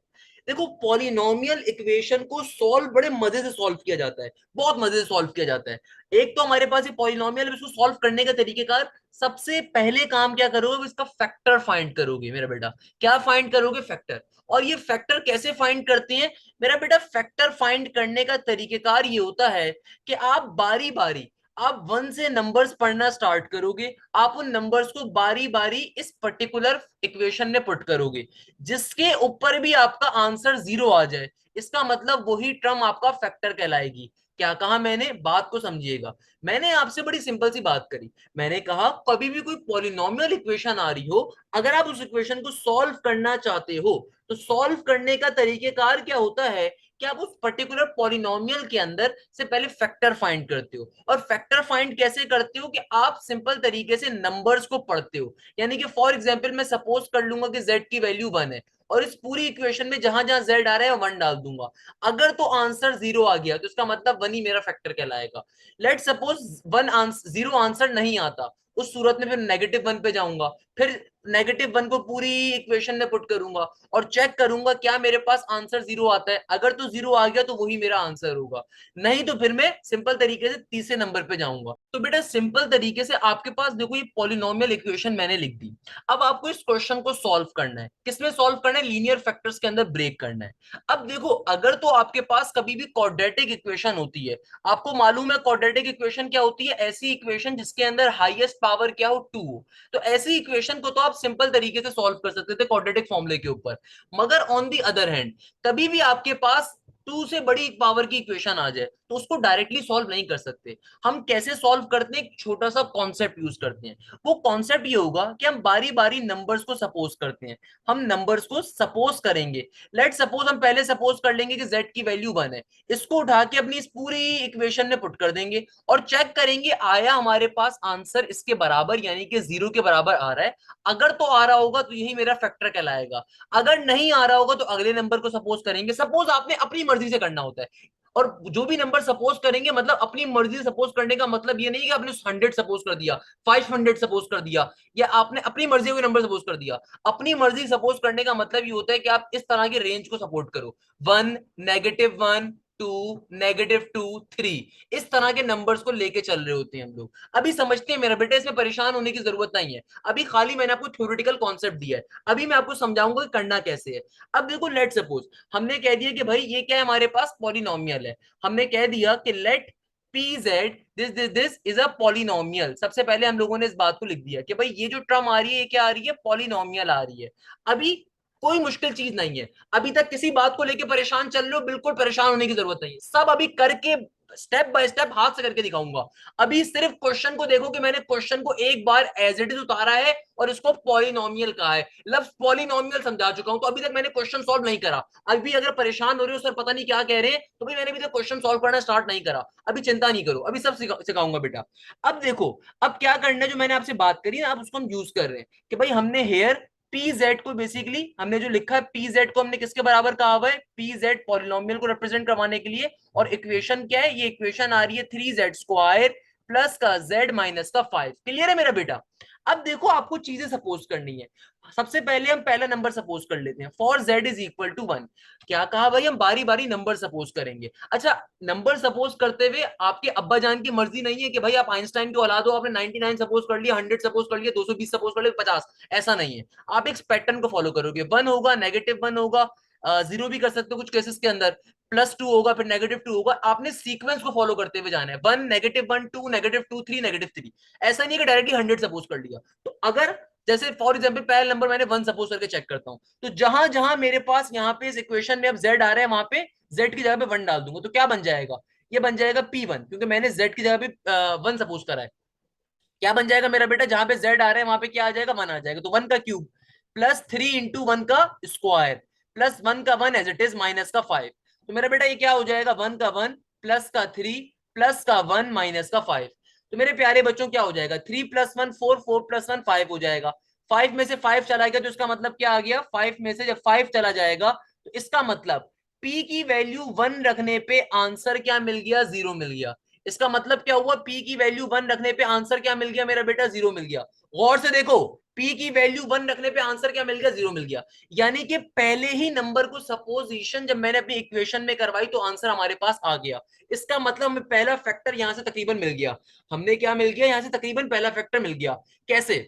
देखो पॉलिनोमियल इक्वेशन को सॉल्व बड़े मजे से सॉल्व किया जाता है, बहुत मजे से सॉल्व किया जाता है। एक तो हमारे पास ये पॉलिनोमियल, इसको सॉल्व करने का तरीकेकार, सबसे पहले काम क्या करोगे, इसका फैक्टर फाइंड करोगे मेरा बेटा। क्या फाइंड करोगे, फैक्टर। और ये फैक्टर कैसे फाइंड करते हैं मेरा बेटा, फैक्टर फाइंड करने का तरीकेकार ये होता है कि आप बारी बारी, आप वन से नंबर्स पढ़ना स्टार्ट करोगे, आप उन नंबर्स को बारी बारी इस पर्टिकुलर इक्वेशन में पुट करोगे, जिसके ऊपर भी आपका आंसर जीरो आ जाए, इसका मतलब वही टर्म आपका फैक्टर कहलाएगी। क्या कहा मैंने, बात को समझिएगा। मैंने आपसे बड़ी सिंपल सी बात करी, मैंने कहा कभी भी कोई पॉलिनोमियल इक्वेशन आ रही हो, अगर आप उस इक्वेशन को सॉल्व करना चाहते हो, तो सॉल्व करने का तरीकेकार क्या होता है कि आप उस पर्टिकुलर पॉलिनोमियल के अंदर से पहले फैक्टर फाइंड करते हो। और फैक्टर फाइंड कैसे करते हो कि आप सिंपल तरीके से नंबर्स को पढ़ते हो। यानी कि फॉर एग्जांपल मैं सपोज कर लूंगा कि z की वैल्यू 1 है, और इस पूरी इक्वेशन में जहां जहां z आ रहा है 1 डाल दूंगा। अगर तो आंसर जीरो आ गया तो इसका मतलब 1 ही मेरा फैक्टर कहलाएगा। Let suppose 1 answer, zero answer नहीं आता, उस सूरत में फिर -1 पे जाऊंगा, फिर -1 को पूरी इक्वेशन में पुट करूंगा और चेक करूंगा क्या मेरे पास आंसर जीरो आता है। अगर तो जीरो आ गया तो वही मेरा आंसर होगा, नहीं तो फिर मैं सिंपल तरीके से तीसरे नंबर पे जाऊंगा। तो बेटा सिंपल तरीके से आपके पास देखो ये पॉलिनोमियल इक्वेशन मैंने लिख दी। अब आपको इस क्वेश्चन को सॉल्व करना है, किसमें सॉल्व करना है, लीनियर फैक्टर्स के अंदर ब्रेक करना है। अब देखो अगर तो आपके पास कभी भी क्वाड्रेटिक इक्वेशन होती है, आपको मालूम है क्वाड्रेटिक इक्वेशन क्या होती है, ऐसी इक्वेशन जिसके अंदर हाईएस्ट पावर क्या हो, 2 हो। तो ऐसी इक्वेशन को तो आप सिंपल तरीके से सॉल्व कर सकते थे क्वाड्रेटिक फॉर्मूले के ऊपर। मगर ऑन दी अदर हैंड, कभी भी आपके पास 2 से बड़ी पावर की इक्वेशन आ जाए तो उसको डायरेक्टली सॉल्व नहीं कर सकते। हम कैसे सॉल्व करते हैं, एक छोटा सा कॉन्सेप्ट यूज करते हैं। वो कॉन्सेप्ट ये होगा कि हम बारी बारी नंबर्स को सपोज करते हैं। हम नंबर्स को सपोज करेंगे। लेट सपोज हम पहले सपोज कर लेंगे कि z की वैल्यू 1 है, इसको उठा के अपनी इस पूरी इक्वेशन में पुट कर देंगे और चेक करेंगे आया हमारे पास आंसर इसके बराबर, यानी कि जीरो के बराबर आ रहा है। अगर तो आ रहा होगा तो यही मेरा फैक्टर कहलाएगा, अगर नहीं आ रहा होगा तो अगले नंबर को सपोज करेंगे। सपोज आपने अपनी मर्जी से करना होता है, और जो भी नंबर सपोज करेंगे, मतलब अपनी मर्जी से सपोज करने का मतलब ये नहीं कि आपने 100 सपोज कर दिया, 500 सपोज कर दिया, या आपने अपनी मर्जी कोई नंबर सपोज कर दिया। अपनी मर्जी सपोज करने का मतलब ये होता है कि आप इस तरह की रेंज को सपोर्ट करो, 1, -1, 2, -2, 3, इस तरह के नंबर्स को लेके चल रहे होते हैं हम लोग। अभी समझते हैं मेरा बेटा, इसमें परेशान होने की जरूरत नहीं है। अभी खाली मैंने आपको थ्योरेटिकल कॉन्सेप्ट दिया है, अभी मैं आपको समझाऊंगा कि करना कैसे है। अब देखो लेट सपोज हमने कह दिया कि भाई ये क्या है, हमारे पास पॉलिनोमियल है। हमने कह दिया कि let P Z this is a polynomial. सबसे पहले हम लोगों ने इस बात को लिख दिया कि भाई ये जो टर्म आ रही है ये क्या आ रही है, पॉलिनोमियल आ रही है। अभी कोई मुश्किल चीज नहीं है, अभी तक किसी बात को लेके परेशान चल रहे हो, बिल्कुल परेशान होने की जरूरत नहीं है। सब अभी करके स्टेप बाय स्टेप हाथ से करके दिखाऊंगा। अभी सिर्फ क्वेश्चन को देखो कि मैंने क्वेश्चन को एक बार एज इट इज उतारा है और इसको पॉलिनोमियल कहा है, लफ्ज पॉलिनोमियल समझा चुका हूं। तो अभी तक मैंने क्वेश्चन सॉल्व नहीं करा। अभी अगर परेशान हो रहे हो सर पता नहीं क्या कह रहे हैं, तो भाई मैंने अभी तक क्वेश्चन सॉल्व करना स्टार्ट नहीं करा। अभी चिंता नहीं करो, अभी सब सिखाऊंगा बेटा। अब देखो, अब क्या करना है, जो मैंने आपसे बात करी ना, अब उसको हम यूज कर रहे हैं कि भाई हमने हेयर पी जेड को बेसिकली हमने जो लिखा है, पी जेड को हमने किसके बराबर कहा हुआ है, पी जेड पॉलिनोमियल को रिप्रेजेंट करवाने के लिए। और इक्वेशन क्या है, ये इक्वेशन आ रही है 3z² प्लस का z माइनस का 5। क्लियर है मेरा बेटा। अब देखो आपको चीजें सपोज करनी है। सबसे पहले हम पहला नंबर सपोज कर लेते हैं, for z is equal to 1। क्या कहा भाई, हम बारी बारी नंबर सपोज करेंगे। अच्छा, नंबर सपोज करते हुए आपके अब्बा जान की मर्जी नहीं है कि भाई आप आइंस्टाइन की औलाद हो, आपने 99 सपोज कर लिया, 100 सपोज कर लिया, 220 सपोज कर लिया, 50, ऐसा नहीं है। आप एक पैटर्न को फॉलो करोगे, 1 होगा, -1 होगा, जीरो भी कर सकते हो कुछ केसेस के अंदर, +2 होगा, फिर -2 होगा। आपने सीक्वेंस को फॉलो करते हुए जाना है, 1, -1, 2, -2, 3, -3। ऐसा नहीं है कि डायरेक्टली 100 सपोज कर लिया। तो अगर जैसे फॉर एग्जाम्पल पहला नंबर मैंने 1 सपोज करके चेक करता हूं, तो जहां जहां मेरे पास यहाँ पे इस इक्वेशन में अब z आ रहा है, वहां पे z की जगह पे 1 डाल दूंगा, तो क्या बन जाएगा, ये बन जाएगा P1, क्योंकि मैंने z की जगह पे 1 सपोज करा है। क्या बन जाएगा मेरा बेटा, जहां पे z आ रहा है वहां पे क्या आ जाएगा, 1 आ जाएगा। तो 1 का क्यूब प्लस 3 इंटू 1 का स्क्वायर प्लस 1 का 1 एज इट इज माइनस का 5। तो मेरा बेटा ये क्या हो जाएगा, 1 का 1 प्लस का 3 प्लस का 1 माइनस का 5। तो मेरे प्यारे बच्चों क्या हो जाएगा, 3+1 4, 4+1 5 हो जाएगा। 5 में से 5 चला गया तो इसका मतलब क्या आ गया, 5 में से जब 5 चला जाएगा तो इसका मतलब p की वैल्यू 1 रखने पे आंसर क्या मिल गया, 0 मिल गया। इसका मतलब क्या हुआ, p की वैल्यू 1 रखने पे आंसर क्या मिल गया मेरा बेटा, 0 मिल गया। गौर से देखो, p की वैल्यू 1 रखने पे आंसर क्या मिल गया, 0 मिल गया। यानी कि पहले ही नंबर को सपोजिशन जब मैंने अपनी इक्वेशन में करवाई तो आंसर हमारे पास आ गया। इसका मतलब हमें पहला फैक्टर यहां से तकरीबन मिल गया। हमने क्या मिल गया, यहां से तकरीबन पहला फैक्टर मिल गया। कैसे,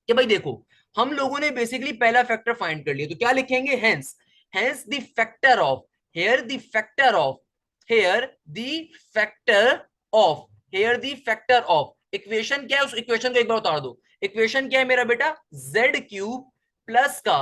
कि भाई देखो, हम लोगों ने बेसिकली पहला फैक्टर फाइंड कर लिया, तो क्या लिखेंगे, hence, hence the factor of, here the factor of, here the factor of, here the factor of. Equation क्या है, उस इक्वेशन को एक बार उतार दो। इक्वेशन क्या है मेरा बेटा, z³ प्लस का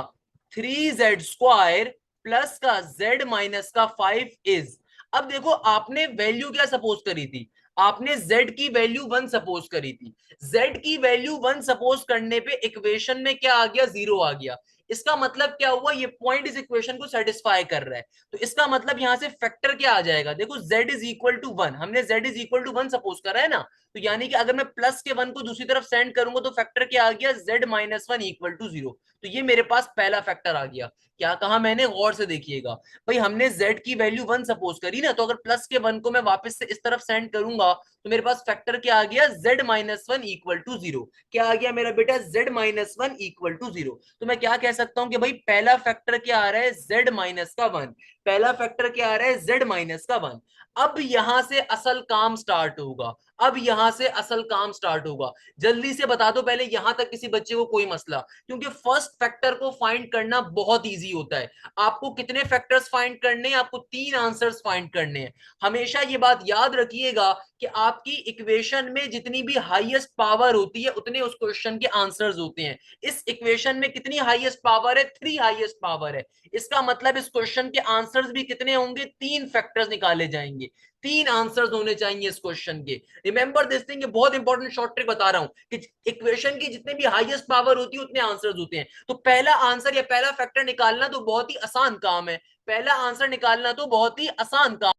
3z² प्लस का z माइनस का 5 इज। अब देखो, आपने वैल्यू क्या सपोज करी थी, आपने z की वैल्यू 1 सपोज करी थी। z की वैल्यू 1 सपोज करने पे इक्वेशन में क्या आ गया, 0 आ गया। इसका मतलब क्या हुआ, ये पॉइंट इस इक्वेशन को सेटिस्फाई कर रहा है। तो इसका मतलब यहां से फैक्टर क्या आ जाएगा, देखो z=1, हमने z=1 सपोज करा है ना। तो यानी कि अगर मैं प्लस के 1 को दूसरी तरफ सेंड करूंगा तो फैक्टर क्या आ गया, z-1 = 0। तो ये मेरे पास पहला फैक्टर आ गया। क्या कहा मैंने, गौर से देखिएगा। भाई हमने z की वैल्यू 1 सपोज करी ना, तो अगर प्लस के 1 को मैं वापस से इस तरफ सेंड करूंगा तो मेरे पास फैक्टर क्या आ गया, z-1 = 0। क्या आ गया मेरा बेटा, z-1 = 0। तो मैं क्या कह सकता हूं कि भाई पहला फैक्टर क्या आ रहा है, z-1। पहला फैक्टर क्या आ रहा है, z-1। अब यहां से असल काम स्टार्ट होगा, अब यहां से असल काम स्टार्ट होगा। जल्दी से बता दो पहले यहां तक किसी बच्चे को कोई मसला, क्योंकि फर्स्ट फैक्टर को फाइंड करना बहुत इजी होता है। आपको कितने फैक्टर्स फाइंड करने हैं, आपको 3 आंसर्स फाइंड करने हैं। हमेशा ये बात याद रखिएगा कि आपकी इक्वेशन में जितनी भी हाईएस्ट पावर होती है उतने उस क्वेश्चन के आंसर्स होते हैं। इस इक्वेशन में कितनी हाईएस्ट पावर है, 3 हाईएस्ट पावर है। इसका मतलब इस क्वेश्चन के आंसर्स भी कितने होंगे, 3 फैक्टर्स निकाले जाएंगे। 3 आंसर्स होने चाहिए इस क्वेश्चन के। रिमेंबर दिस थिंग, ये बहुत इंपॉर्टेंट शॉर्ट ट्रिक बता रहा हूं कि इक्वेशन की जितने भी हाईएस्ट पावर होती है उतने आंसर्स होते हैं। तो पहला आंसर या पहला फैक्टर निकालना तो बहुत ही आसान काम है, पहला आंसर निकालना तो बहुत ही आसान काम।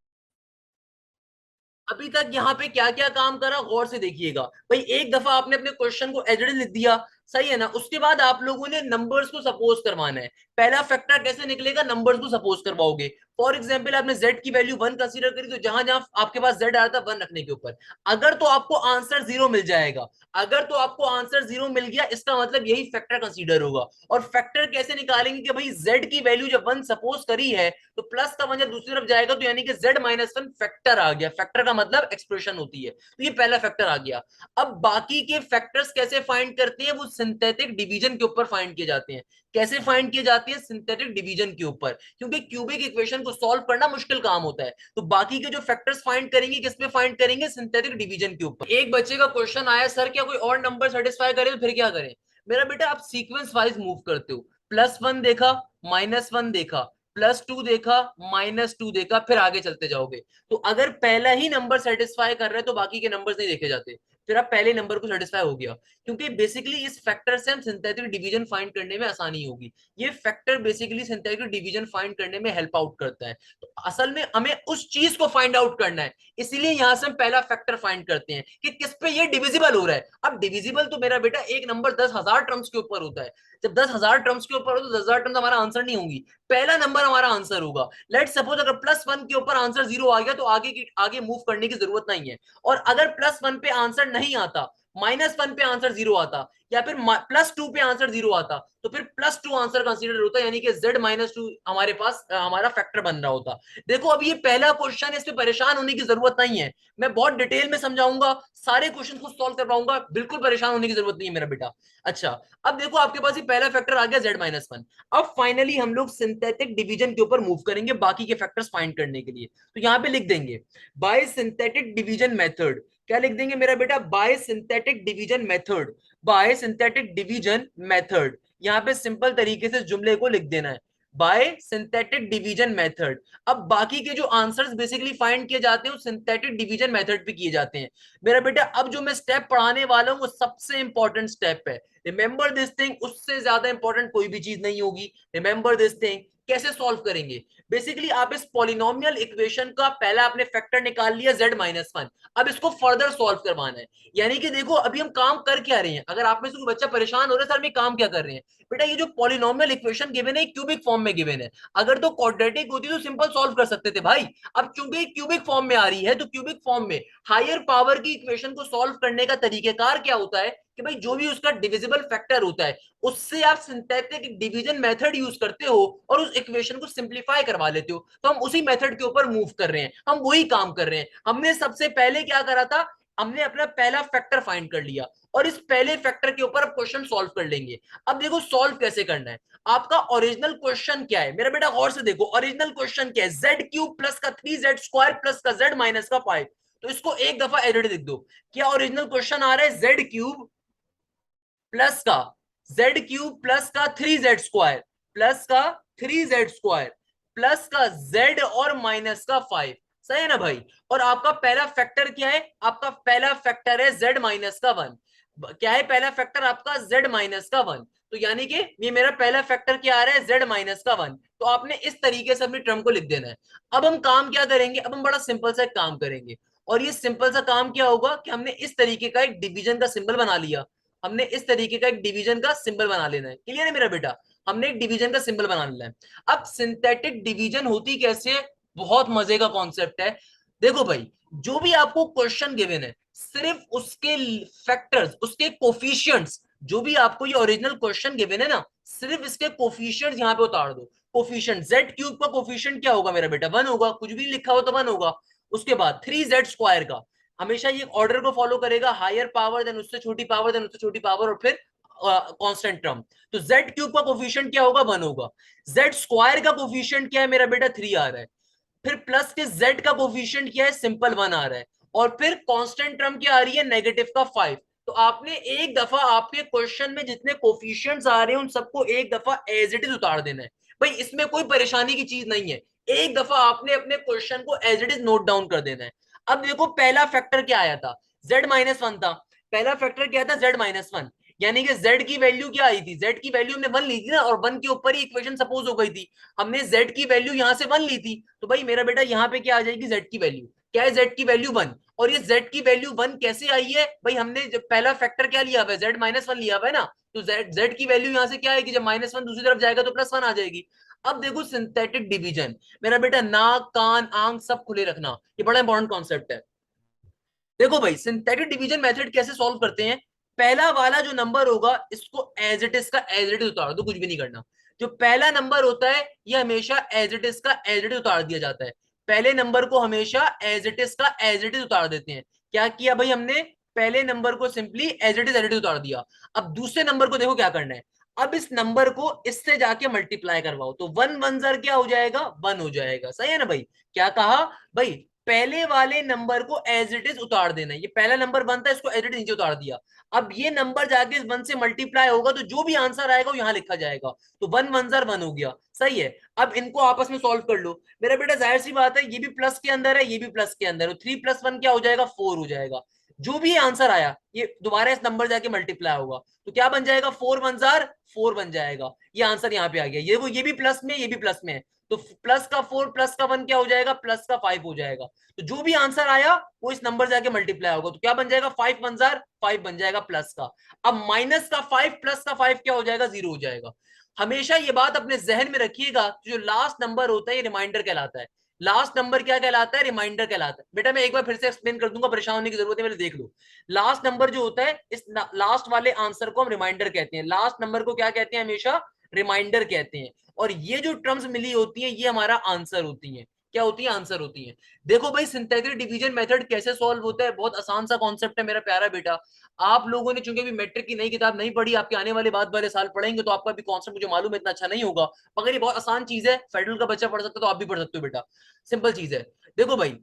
अभी तक यहाँ पे क्या क्या काम करा, गौर से देखिएगा। भाई एक दफा आपने अपने क्वेश्चन को एज इट इज लिख दिया, सही है ना। उसके बाद आप लोगों ने नंबर्स को सपोज करवाना है। पहला फैक्टर कैसे निकलेगा, नंबर्स को सपोज करवाओगे। फॉर एग्जाम्पल आपने z की वैल्यू 1 कंसीडर करी, तो जहां जहां आपके पास z आ रहा था 1 रखने के ऊपर, अगर तो आपको आंसर 0 मिल जाएगा। अगर तो आपको आंसर 0 मिल गया, इसका मतलब यही फैक्टर कंसीडर होगा। और फैक्टर कैसे निकालेंगे कि भाई z की वैल्यू जब 1 सपोज करी है तो प्लस का 1 जब दूसरी तरफ जाएगा तो यानी कि z-1 फैक्टर आ गया। फैक्टर का मतलब एक्सप्रेशन होती है, तो ये पहला फैक्टर आ गया। अब बाकी के फैक्टर्स कैसे फाइंड करते हैं, वो सिंथेटिक डिवीजन के ऊपर फाइंड किए जाते हैं। कैसे फाइंड किए जाते हैं, सिंथेटिक डिवीजन के ऊपर, क्योंकि क्यूबिक इक्वेशन को सॉल्व करना मुश्किल काम होता है। तो बाकी के जो फैक्टर्स फाइंड करेंगे किस पे फाइंड करेंगे, सिंथेटिक डिवीजन के ऊपर। एक बच्चे का क्वेश्चन आया, सर क्या कोई और नंबर सेटिस्फाई करे तो फिर क्या करें। मेरा बेटा आप सीक्वेंस वाइज मूव करते हो, +1 देखा, -1 देखा, +2 देखा, -2 देखा, फिर आगे चलते जाओगे। तो अगर पहला ही नंबर सेटिस्फाई कर रहे हैं तो बाकी के नंबर्स नहीं देखे जाते। फिर आप पहले नंबर को सेटिस्फाई हो गया, क्योंकि बेसिकली इस फैक्टर से हम सिंथेटिक डिवीजन फाइंड करने में आसानी होगी। ये factor basically synthetic division find करने में हेल्प आउट करता है। तो असल में हमें उस चीज को फाइंड आउट करना है, इसीलिए यहां से हम पहला फैक्टर फाइंड करते हैं कि किस पे ये डिविजिबल हो रहा है। अब डिविजिबल तो मेरा बेटा एक नंबर 10,000 टर्म्स के ऊपर होता है। जब 10,000 टर्म्स के ऊपर हो तो 10,000 टर्म्स हमारा आंसर नहीं होंगी, पहला नंबर हमारा आंसर होगा। लेट सपोज अगर +1 के ऊपर आंसर 0 आ गया तो आगे मूव करने की जरूरत नहीं है। और अगर +1 पे आंसर नहीं आता, -1 पे आंसर 0 आता, या फिर +2 पे आंसर 0 आता, तो फिर +2 आंसर कंसीडर होता, यानी कि z-2 हमारे पास हमारा फैक्टर बन रहा होता। देखो अब ये पहला क्वेश्चन है, इस पे परेशान होने की जरूरत नहीं है। मैं बहुत डिटेल में समझाऊंगा, सारे क्वेश्चन को सॉल्व करवाऊंगा, बिल्कुल परेशान होने की जरूरत नहीं है मेरा बेटा। अच्छा, अब देखो आपके पास ये पहला फैक्टर आ गया z-1। अब फाइनली हम लोग सिंथेटिक डिवीजन के ऊपर मूव करेंगे बाकी के फैक्टर्स फाइंड करने के लिए। तो यहां पे लिख देंगे बाय सिंथेटिक डिवीजन मेथड। क्या लिख देंगे मेरा बेटा, bye synthetic division method, bye synthetic division method. यहां पे सिंपल तरीके से जुमले को लिख देना है, बाय सिंथेटिक डिवीजन मेथड। अब बाकी के जो आंसर्स बेसिकली फाइंड किए जाते हैं वो सिंथेटिक डिवीजन मेथड पे किए जाते हैं। मेरा बेटा अब जो मैं स्टेप पढ़ाने वाला हूं वो सबसे इंपॉर्टेंट स्टेप है। रिमेंबर दिस थिंग, उससे ज्यादा इंपॉर्टेंट कोई भी चीज नहीं होगी। रिमेंबर दिस थिंग, कैसे सॉल्व करेंगे? बेसिकली आप इस पॉलिनोमियल इक्वेशन का पहला आपने फैक्टर निकाल लिया z-1, अब इसको फर्दर सॉल्व करवाना है। यानी कि देखो अभी हम काम कर क्या रहे हैं, अगर आप में से कोई बच्चा परेशान हो रहा है सर मैं काम क्या कर रहे हैं, बेटा ये जो पॉलिनोमियल इक्वेशन गिवन है क्यूबिक फॉर्म में गिवन है, अगर तो क्वाड्रेटिक होती तो सिंपल सॉल्व कर सकते थे भाई। अब चूंकि क्यूबिक फॉर्म में आ रही है तो क्यूबिक फॉर्म में हायर पावर की इक्वेशन को सॉल्व करने का तरीकेकार क्या होता है कि भाई जो भी उसका डिविजिबल फैक्टर होता है उससे आप सिंथेटिक डिवीजन मेथड यूज करते हो और उस इक्वेशन को सिंप्लीफाई करवा लेते हो। तो हम उसी मेथड के ऊपर मूव कर रहे हैं, हम वही काम कर रहे हैं। हमने सबसे पहले क्या करा था, हमने अपना पहला फैक्टर फाइंड कर लिया और इस पहले फैक्टर के ऊपर अब क्वेश्चन सॉल्व कर लेंगे। अब देखो सॉल्व कैसे करना है। आपका ओरिजिनल क्वेश्चन क्या है मेरा बेटा, गौर से देखो ओरिजिनल क्वेश्चन क्या है, जेड क्यूब प्लस का 3z² प्लस का z माइनस का 5। तो इसको एक दफा एडिट लिख दो। क्या ओरिजिनल क्वेश्चन आ रहा है, जेड क्यूब प्लस का z³ प्लस का 3z² प्लस का 3z² प्लस का z और माइनस का 5। सही है ना भाई? और आपका पहला फैक्टर क्या है, आपका पहला फैक्टर है z-1। क्या है पहला फैक्टर आपका, z-1। तो यानी कि ये मेरा पहला फैक्टर क्या आ रहा है, z-1। तो आपने इस तरीके से अपनी टर्म को लिख देना है। अब हम काम क्या करेंगे, अब हम बड़ा सिंपल सा काम करेंगे। और ये सिंपल सा काम क्या होगा कि हमने इस तरीके का एक डिवीजन का सिंबल बना लिया। हमने इस तरीके का एक डिवीजन का सिंबल बना लेना है। क्लियर है मेरा बेटा? हमने एक डिवीजन का सिंबल बना लेना है। अब सिंथेटिक डिवीजन होती कैसे है, बहुत मजे का कॉन्सेप्ट है। देखो भाई, जो भी आपको क्वेश्चन गिवन है सिर्फ उसके फैक्टर्स, उसके कोफिशिएंट्स, जो भी आपको ये ओरिजिनल क्वेश्चन गिवन है ना, सिर्फ इसके कोफिशिएंट्स यहां पे उतार दो। कोफिशिएंट z³ का कोफिशिएंट क्या होगा मेरा बेटा, 1 होगा, कुछ भी लिखा हो तो 1 होगा। उसके बाद 3z² का, हमेशा ये ऑर्डर को फॉलो करेगा, हायर पावर देन उससे छोटी पावर देन उससे छोटी पावर और फिर कांस्टेंट टर्म। तो z³ का कोफिशिएंट क्या होगा, 1 होगा। z² का कोफिशिएंट क्या है मेरा बेटा, 3 आ रहा है। फिर प्लस के z का कोफिशिएंट क्या है, सिंपल 1 आ रहा है। और फिर कांस्टेंट टर्म क्या आ रही है, नेगेटिव का 5। तो आपने एक दफा आपके क्वेश्चन में जितने कोफिशिएंट्स आ रहे हैं उन सबको एक दफा एज इट इज उतार देना है। भाई इसमें कोई परेशानी की चीज नहीं है, एक दफा आपने अपने क्वेश्चन को as it is note down कर देना है। अब देखो पहला फैक्टर क्या आया था, z-1 था। पहला फैक्टर क्या था, z-1। यानी कि z की वैल्यू क्या आई थी, z की वैल्यू हमने 1 ली थी ना, और 1 के ऊपर ही इक्वेशन सपोज हो गई थी। हमने z की वैल्यू यहां से 1 ली थी, तो भाई मेरा बेटा यहाँ पे क्या आ जाएगी, z की वैल्यू क्या है, z की वैल्यू 1। और ये z की वैल्यू 1 कैसे आई है भाई, हमने जब पहला फैक्टर क्या लिया हुआ है, z-1 लिया हुआ है ना। तो z की वैल्यू यहां से क्या आएगी, जब -1 दूसरी तरफ जाएगा तो +1 आ जाएगी। अब देखो सिंथेटिक डिवीजन, मेरा बेटा नाक कान आंख सब खुले रखना, ये बड़ा इंपॉर्टेंट कॉन्सेप्ट है। देखो भाई सिंथेटिक डिवीजन मेथड कैसे सॉल्व करते हैं, पहला वाला जो नंबर होगा इसको एज इट इज का एज इट इज उतार दो, कुछ भी नहीं करना। जो पहला नंबर होता है ये हमेशा एज इट इज का एज इट इज उतार दिया जाता है। पहले नंबर को हमेशा एज इट इज का एज इट इज उतार देते हैं। क्या किया भाई हमने, पहले नंबर को सिंपली एज इट इज उतार दिया। अब दूसरे नंबर को देखो क्या करना है, अब इस नंबर को इससे जाके मल्टीप्लाई करवाओ, तो 1 1 क्या हो जाएगा, 1 हो जाएगा। सही है ना भाई? क्या कहा भाई, पहले वाले नंबर को एज इट इज उतार देना है। ये पहला नंबर 1 था, इसको एज इट इज नीचे उतार दिया। अब ये नंबर जाके इस 1 से मल्टीप्लाई होगा तो जो भी आंसर आएगा वो यहां लिखा जाएगा। तो 1 1 1 हो गया। सही है? अब इनको आपस में सॉल्व कर लो। मेरा बेटा जाहिर सी बात है, ये भी प्लस के अंदर है, ये भी प्लस के अंदर है, 3 + 1 क्या हो जाएगा, 4 हो जाएगा। जो भी आंसर आया ये दोबारा इस नंबर जाके मल्टीप्लाई होगा, तो क्या बन जाएगा, 4 1 4 बन जाएगा। ये आंसर यहाँ पे आ गया, ये भी प्लस में, ये भी प्लस में है। तो प्लस का 4 प्लस का 1 क्या हो जाएगा, प्लस का 5 हो जाएगा। तो जो भी आंसर आया वो इस नंबर जाके मल्टीप्लाई होगा, तो क्या बन जाएगा, 5 1 5 बन जाएगा प्लस का। अब माइनस का 5 प्लस का 5 क्या हो जाएगा, 0 हो जाएगा। हमेशा ये बात अपने जहन में रखिएगा, जो लास्ट नंबर होता है ये रिमाइंडर कहलाता है। लास्ट नंबर क्या कहलाता है, रिमाइंडर कहलाता है। बेटा मैं एक बार फिर से एक्सप्लेन कर दूंगा, परेशान होने की जरूरत है, मेरे देख लो। लास्ट नंबर जो होता है, इस लास्ट वाले आंसर को हम रिमाइंडर कहते हैं। लास्ट नंबर को क्या कहते हैं, हमेशा रिमाइंडर कहते हैं। और ये जो टर्म्स मिली होती है ये हमारा आंसर होती है। क्या होती है, आंसर होती है। देखो भाई सिंथेटिक डिवीजन मेथड कैसे सॉल्व होता है, बहुत आसान सा कॉन्सेप्ट है मेरा प्यारा बेटा। आप लोगों ने चूंकि अभी मैट्रिक की नई किताब नहीं पढ़ी, आपके आने वाले बाद वाले साल पढ़ेंगे तो आपका भी कॉन्सेप्ट मुझे मालूम है इतना अच्छा नहीं होगा, मगर ये बहुत आसान चीज है, फेडरल का बच्चा पढ़ सकता है तो आप भी पढ़ सकते हो बेटा। सिंपल चीज है। देखो भाई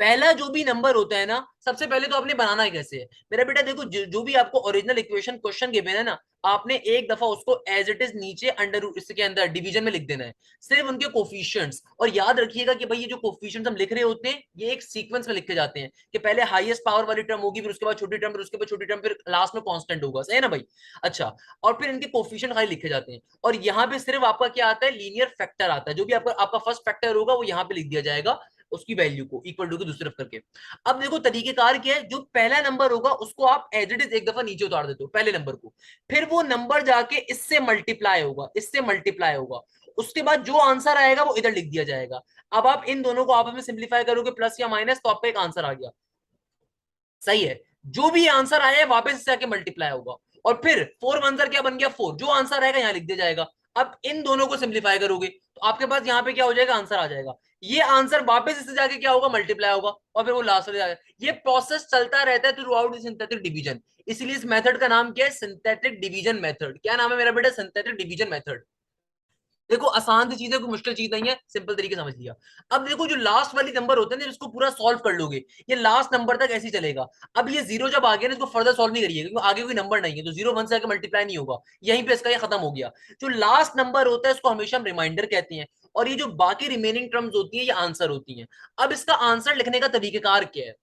पहला जो भी नंबर होता है ना, सबसे पहले तो आपने बनाना है कैसे है मेरा बेटा। देखो जो भी आपको ओरिजिनल इक्वेशन क्वेश्चन गिवन है ना, आपने एक दफा उसको एज इट इज नीचे अंडर रूट इसके अंदर डिवीजन में लिख देना है, सिर्फ उनके कोफिशिएंट्स। और याद रखिएगा कि भाई ये जो कोफिशिएंट्स हम लिख रहे होते हैं ये एक सीक्वेंस में लिखे जाते हैं, कि पहले हाईएस्ट पावर वाली टर्म होगी, फिर उसके बाद छोटी टर्म, फिर उसके बाद छोटी टर्म, फिर लास्ट में कांस्टेंट होगा, सही है ना भाई। अच्छा, और फिर इनके कोफिशिएंट खाली लिखे जाते हैं, और यहाँ पे सिर्फ आपका क्या आता है, लीनियर फैक्टर आता है। जो भी आपका आपका फर्स्ट फैक्टर होगा वो यहाँ पे लिख दिया जाएगा, उसकी वैल्यू को इक्वल टू की दूसरी तरफ करके। अब देखो तरीकेकार क्या है, जो पहला नंबर होगा उसको आप एज इट इज एक दफा नीचे उतार देते हो पहले नंबर को, फिर वो नंबर जाके इससे मल्टीप्लाई होगा, इससे मल्टीप्लाई होगा, उसके बाद जो आंसर आएगा वो इधर लिख दिया जाएगा। अब आप इन दोनों को आपस में सिंप्लीफाई करोगे प्लस या माइनस, तो आपका एक आंसर आ गया, सही है। जो भी आंसर आया है वापस इससे आके मल्टीप्लाई होगा, और फिर फोर आंसर क्या बन गया, फोर, जो आंसर आएगा यहाँ लिख दिया जाएगा। अब इन दोनों को सिंप्लीफाई करोगे तो आपके पास यहाँ पे क्या हो जाएगा, आंसर आ जाएगा। ये आंसर वापस इससे जाके क्या होगा, मल्टीप्लाई होगा, और फिर वो लास्ट में जाएगा। ये प्रोसेस चलता रहता है थ्रू आउट सिंथेटिक डिवीजन। इसलिए इस मेथड का नाम क्या है, सिंथेटिक डिवीजन मेथड। क्या नाम है मेरा बेटा, सिंथेटिक डिवीजन मेथड। देखो आसान सी चीज है, कोई मुश्किल चीज नहीं है, सिंपल तरीके समझ लिया। अब देखो जो लास्ट वाली नंबर होते हैं ना, इसको पूरा सॉल्व कर लोगे, ये लास्ट नंबर तक ऐसे ही चलेगा। अब ये जीरो जब आ गया ना, इसको फर्दर सॉल्व नहीं करिएगा, क्योंकि आगे कोई नंबर नहीं है, तो जीरो वन से आगे मल्टीप्लाई नहीं होगा, यहीं पे इसका ये खत्म हो गया। जो लास्ट नंबर होता है इसको हमेशा हम रिमाइंडर कहते हैं, और ये जो बाकी रिमेनिंग टर्म्स होती है ये आंसर होती है। अब इसका आंसर लिखने का तरीकेकार क्या है,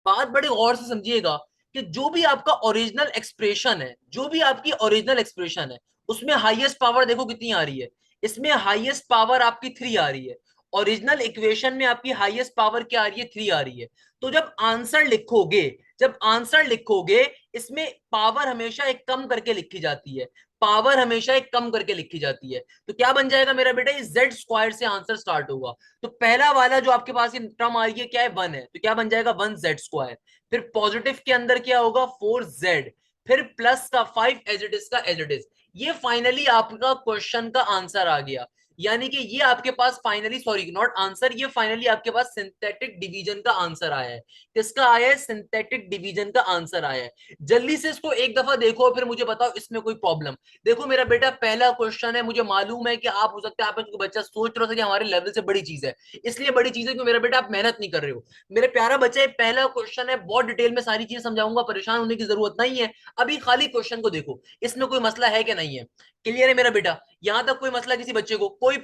बात बड़े गौर से समझिएगा, कि जो भी आपका ओरिजिनल एक्सप्रेशन है, जो भी आपकी ओरिजिनल एक्सप्रेशन है, उसमें हाईएस्ट पावर देखो कितनी आ रही है, इसमें हाईएस्ट पावर आपकी थ्री आ रही है। ओरिजिनल इक्वेशन में आपकी हाईएस्ट पावर क्या आ रही है, थ्री आ रही है। तो जब आंसर लिखोगे, जब आंसर लिखोगे, इसमें पावर हमेशा एक कम करके लिखी जाती है, पावर हमेशा एक कम करके लिखी जाती है। तो क्या बन जाएगा मेरा बेटा, ये जेड स्क्वायर से आंसर स्टार्ट होगा। तो पहला वाला जो आपके पास ये टर्म आ रही है क्या है, वन है, तो क्या बन जाएगा, वन जेड स्क्वायर। फिर पॉजिटिव के अंदर क्या होगा, फोर जेड, फिर प्लस का फाइव एज इट इज का एज इट इज। ये फाइनली आपका क्वेश्चन का आंसर आ गया। यानी कि ये आपके पास फाइनली, सॉरी नॉट आंसर, ये फाइनली आपके पास सिंथेटिक डिवीजन का आंसर आया है। किसका आया है, सिंथेटिक डिवीजन का आंसर आया है। जल्दी से इसको एक दफा देखो, फिर मुझे बताओ इसमें कोई प्रॉब्लम। देखो मेरा बेटा पहला क्वेश्चन है, मुझे मालूम है कि आप हो सकता है आप बच्चा सोच रहे हो कि हमारे लेवल से बड़ी चीज है, इसलिए बड़ी चीज है कि मेरा बेटा आप मेहनत नहीं कर रहे हो। मेरे प्यारा बच्चा, पहला क्वेश्चन है, बहुत डिटेल में सारी चीजें समझाऊंगा, परेशान होने की जरूरत नहीं है। अभी खाली क्वेश्चन को देखो, इसमें कोई मसला है कि नहीं है, क्लियर है मेरा बेटा, यहां तक कोई मसला किसी बच्चे को कोई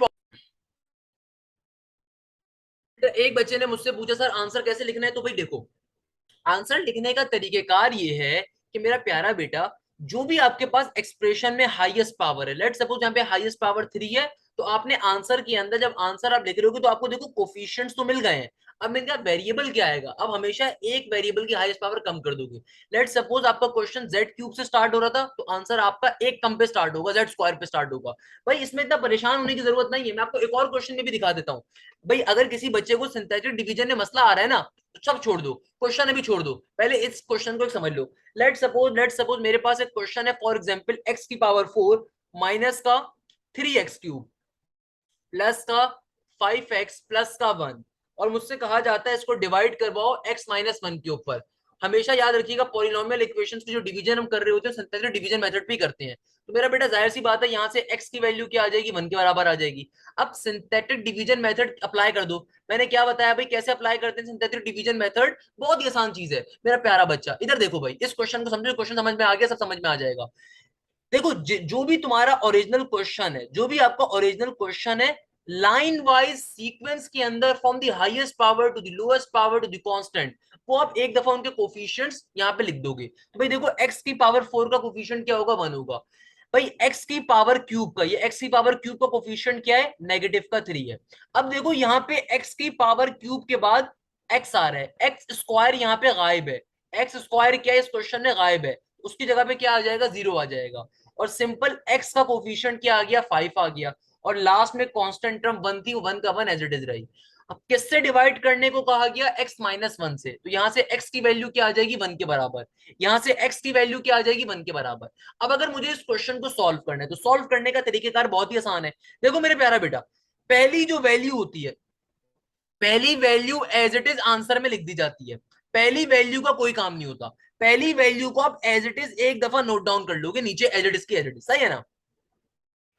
एक बच्चे ने मुझसे पूछा सर आंसर कैसे लिखना है, तो भाई देखो आंसर लिखने का तरीकेकार ये है कि मेरा प्यारा बेटा, जो भी आपके पास एक्सप्रेशन में हाईएस्ट पावर है, लेट सपोज यहाँ पे हाईएस्ट पावर थ्री है, तो आपने आंसर के अंदर जब आंसर आप लिख रहे होगे तो आपको देखो कोफिशिएंट्स तो मिल गए हैं। अब इनका वेरिएबल क्या आएगा, अब हमेशा एक वेरिएबल की हाईएस्ट पावर कम कर दोगे। लेट सपोज आपका क्वेश्चन जेड क्यूब से स्टार्ट हो रहा था, तो आंसर आपका एक कम पे स्टार्ट होगा, जेड स्क्वायर पे स्टार्ट होगा। भाई इसमें इतना परेशान होने की जरूरत नहीं है, मैं आपको एक और क्वेश्चन में भी दिखा देता हूँ। भाई अगर किसी बच्चे को सिंथेटिक डिवीजन में मसला आ रहा है ना, तो सब छोड़ दो, क्वेश्चन अभी छोड़ दो, पहले इस क्वेश्चन को समझ लो। लेट सपोज मेरे पास एक क्वेश्चन है, फॉर एग्जांपल एक्स की पावर फोर माइनस का थ्री एक्स क्यूब प्लस का फाइव एक्स प्लस का वन, और मुझसे कहा जाता है इसको डिवाइड करवाओ एक्स माइनस वन के ऊपर। हमेशा याद रखिएगा पॉलिनोमियल इक्वेशंस की जो डिवीजन हम कर रहे होते हैं सिंथेटिक डिवीजन मेथड भी करते हैं। तो मेरा बेटा जाहिर सी बात है, यहाँ से x की वैल्यू क्या आ जाएगी, वन के बराबर आ जाएगी। अब सिंथेटिक डिवीजन मेथड अप्लाई कर दो। मैंने क्या बताया भाई, कैसे अप्लाई करते हैं सिंथेटिक डिवीजन मेथड, बहुत ही आसान चीज है मेरा प्यारा बच्चा। इधर देखो भाई, इस क्वेश्चन को समझो, क्वेश्चन समझ में आ गया, सब समझ में आ जाएगा। देखो जो भी तुम्हारा ओरिजिनल क्वेश्चन है, जो भी आपका ओरिजिनल क्वेश्चन है, लाइन वाइज सीक्वेंस के अंदर from the highest power to the lowest power to the constant, वो आप एक दफा उनके कोफिशिएंट्स यहाँ पे लिख दोगे। तो भाई देखो x की पावर फोर का कोफिशिएंट क्या होगा, वन होगा। भाई x की पावर क्यूब का, ये x की पावर क्यूब का कोफिशिएंट क्या है, नेगेटिव का थ्री है। अब देखो यहाँ पे x की पावर क्यूब के बाद x आ रहा है, एक्स स्क्वायर यहाँ पे गायब है, एक्स स्क्वायर क्या है इस क्वेश्चन में गायब है, उसकी जगह पे क्या आ जाएगा, जीरो आ जाएगा। और सिंपल x का कोफिशिएंट क्या आ गया, फाइव आ गया, और लास्ट में कांस्टेंट टर्म वन थी, वन का वन एज इट इज रही। अब किससे डिवाइड करने को कहा गया, x माइनस वन से, तो यहां से x की वैल्यू क्या आ जाएगी, वन के बराबर, यहां से x की वैल्यू क्या आ जाएगी, वन के बराबर। अब अगर मुझे इस क्वेश्चन को सॉल्व करना है, तो सॉल्व करने का तरीकेकार बहुत ही आसान है। देखो मेरे प्यारा बेटा, पहली जो वैल्यू होती है, पहली value as it is answer में लिख दी जाती है, पहली वैल्यू का कोई काम नहीं होता, पहली वैल्यू को आप एज इट इज एक दफा नोट डाउन कर लोगे नीचे, एज इट इज की एज इट इज, सही है ना।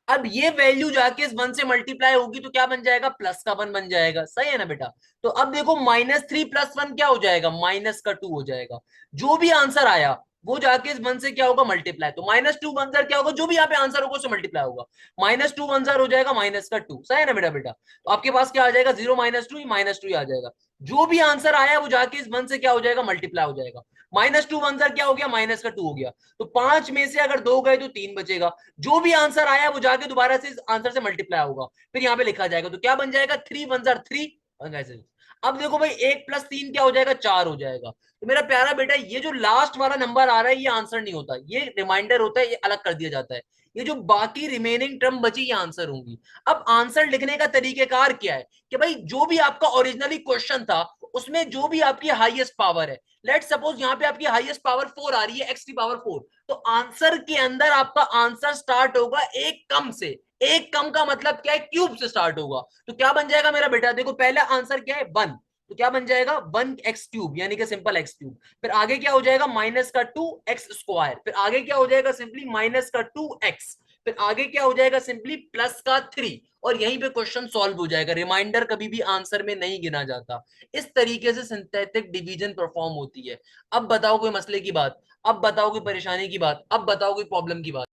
अब ये वैल्यू जाके इस 1 से मल्टीप्लाई होगी तो क्या बन जाएगा, प्लस का 1 बन जाएगा, सही है ना बेटा। तो अब देखो -3 + 1 क्या हो जाएगा, -2 हो जाएगा। जो भी आंसर आया वो जाके इस 1 से क्या होगा, मल्टीप्लाई। तो -2 × 1 क्या होगा, जो भी यहाँ पे आंसर होगा उससे मल्टीप्लाई होगा। -2 × 1 हो जाएगा -2, सही है ना बेटा। बेटा तो आपके पास क्या आ जाएगा, 0 -2 -2 आ जाएगा। जो भी आंसर आया वो जाके इस 1 से क्या हो जाएगा, मल्टीप्लाई हो जाएगा। -2 × 1 क्या हो गया, -2 हो गया। तो 5 में से अगर 2 गए तो 3 बचेगा। जो भी आंसर आया वो जाके दोबारा से इस आंसर से मल्टीप्लाई होगा, फिर यहाँ पे लिखा जाएगा। तो क्या बन जाएगा, 3 × 1 = 3। अब देखो भाई 1 + 3 क्या हो जाएगा, 4 हो जाएगा। तो मेरा प्यारा बेटा ये जो लास्ट वाला नंबर आ रहा है ये आंसर नहीं होता, ये रिमाइंडर होता है, ये अलग कर दिया जाता है। ये जो बाकी रिमेनिंग टर्म बची ये आंसर होंगी। अब आंसर लिखने का तरीकेकार क्या है कि भाई जो भी आपका ओरिजिनली क्वेश्चन था उसमें जो भी आपकी हाईएस्ट पावर है, लेट सपोज यहाँ पे आपकी हाईएस्ट पावर 4 आ रही है, x⁴, तो आंसर के अंदर आपका आंसर स्टार्ट होगा एक कम से। एक कम का मतलब क्या है, क्यूब से स्टार्ट होगा। तो क्या बन जाएगा मेरा बेटा, देखो पहला आंसर क्या है 1, तो क्या बन जाएगा 1x³ यानी कि सिंपल x³। फिर आगे क्या हो जाएगा -2x²। फिर आगे क्या हो जाएगा सिंपली -2x। फिर आगे क्या हो जाएगा सिंपली +3। और यहीं पे क्वेश्चन सॉल्व हो जाएगा। रिमाइंडर कभी भी आंसर में नहीं गिना जाता। इस तरीके से सिंथेटिक डिवीजन परफॉर्म होती है। अब बताओ कोई मसले की बात, अब बताओ कोई परेशानी की बात, अब बताओ कोई प्रॉब्लम की बात।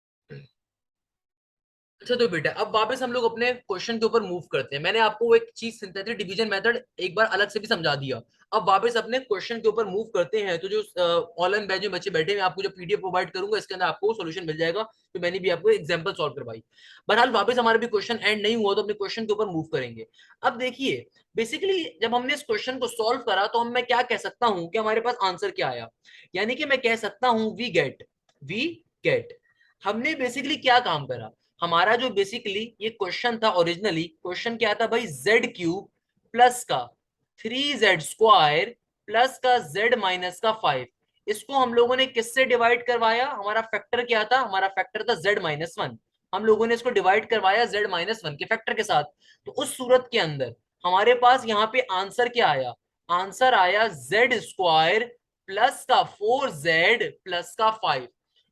अच्छा तो बेटा अब वापस हम लोग अपने क्वेश्चन के ऊपर मूव करते हैं। मैंने आपको वो एक चीज सिंथेटिक डिवीजन मेथड एक बार अलग से भी समझा दिया। अब वापस अपने क्वेश्चन के ऊपर मूव करते हैं। तो जो ऑनलाइन बैच में बच्चे बैठे हैं, आपको जो पीडीएफ प्रोवाइड करूंगा इसके अंदर आपको सोल्यूशन मिल जाएगा। तो मैंने भी आपको एग्जांपल सॉल्व करवाई। बहरहाल वापस हमारा भी क्वेश्चन एंड नहीं हुआ तो अपने क्वेश्चन के ऊपर मूव करेंगे। अब देखिए बेसिकली जब हमने इस क्वेश्चन को सॉल्व करा तो मैं क्या कह सकता हूँ कि हमारे पास आंसर क्या आया। यानी कि मैं कह सकता हूँ वी गेट। हमने बेसिकली क्या काम करा, हमारा जो बेसिकली ये क्वेश्चन था, ओरिजिनली क्वेश्चन क्या था भाई, z³ प्लस का 3z² प्लस का z−5। इसको हम लोगों ने किससे डिवाइड करवाया, हमारा फैक्टर क्या था, हमारा फैक्टर था z−1। हम लोगों ने इसको डिवाइड करवाया z−1 के फैक्टर के साथ। तो उस सूरत के अंदर हमारे पास यहाँ पे आंसर क्या आया, आंसर आया z² प्लस का 4z प्लस का 5।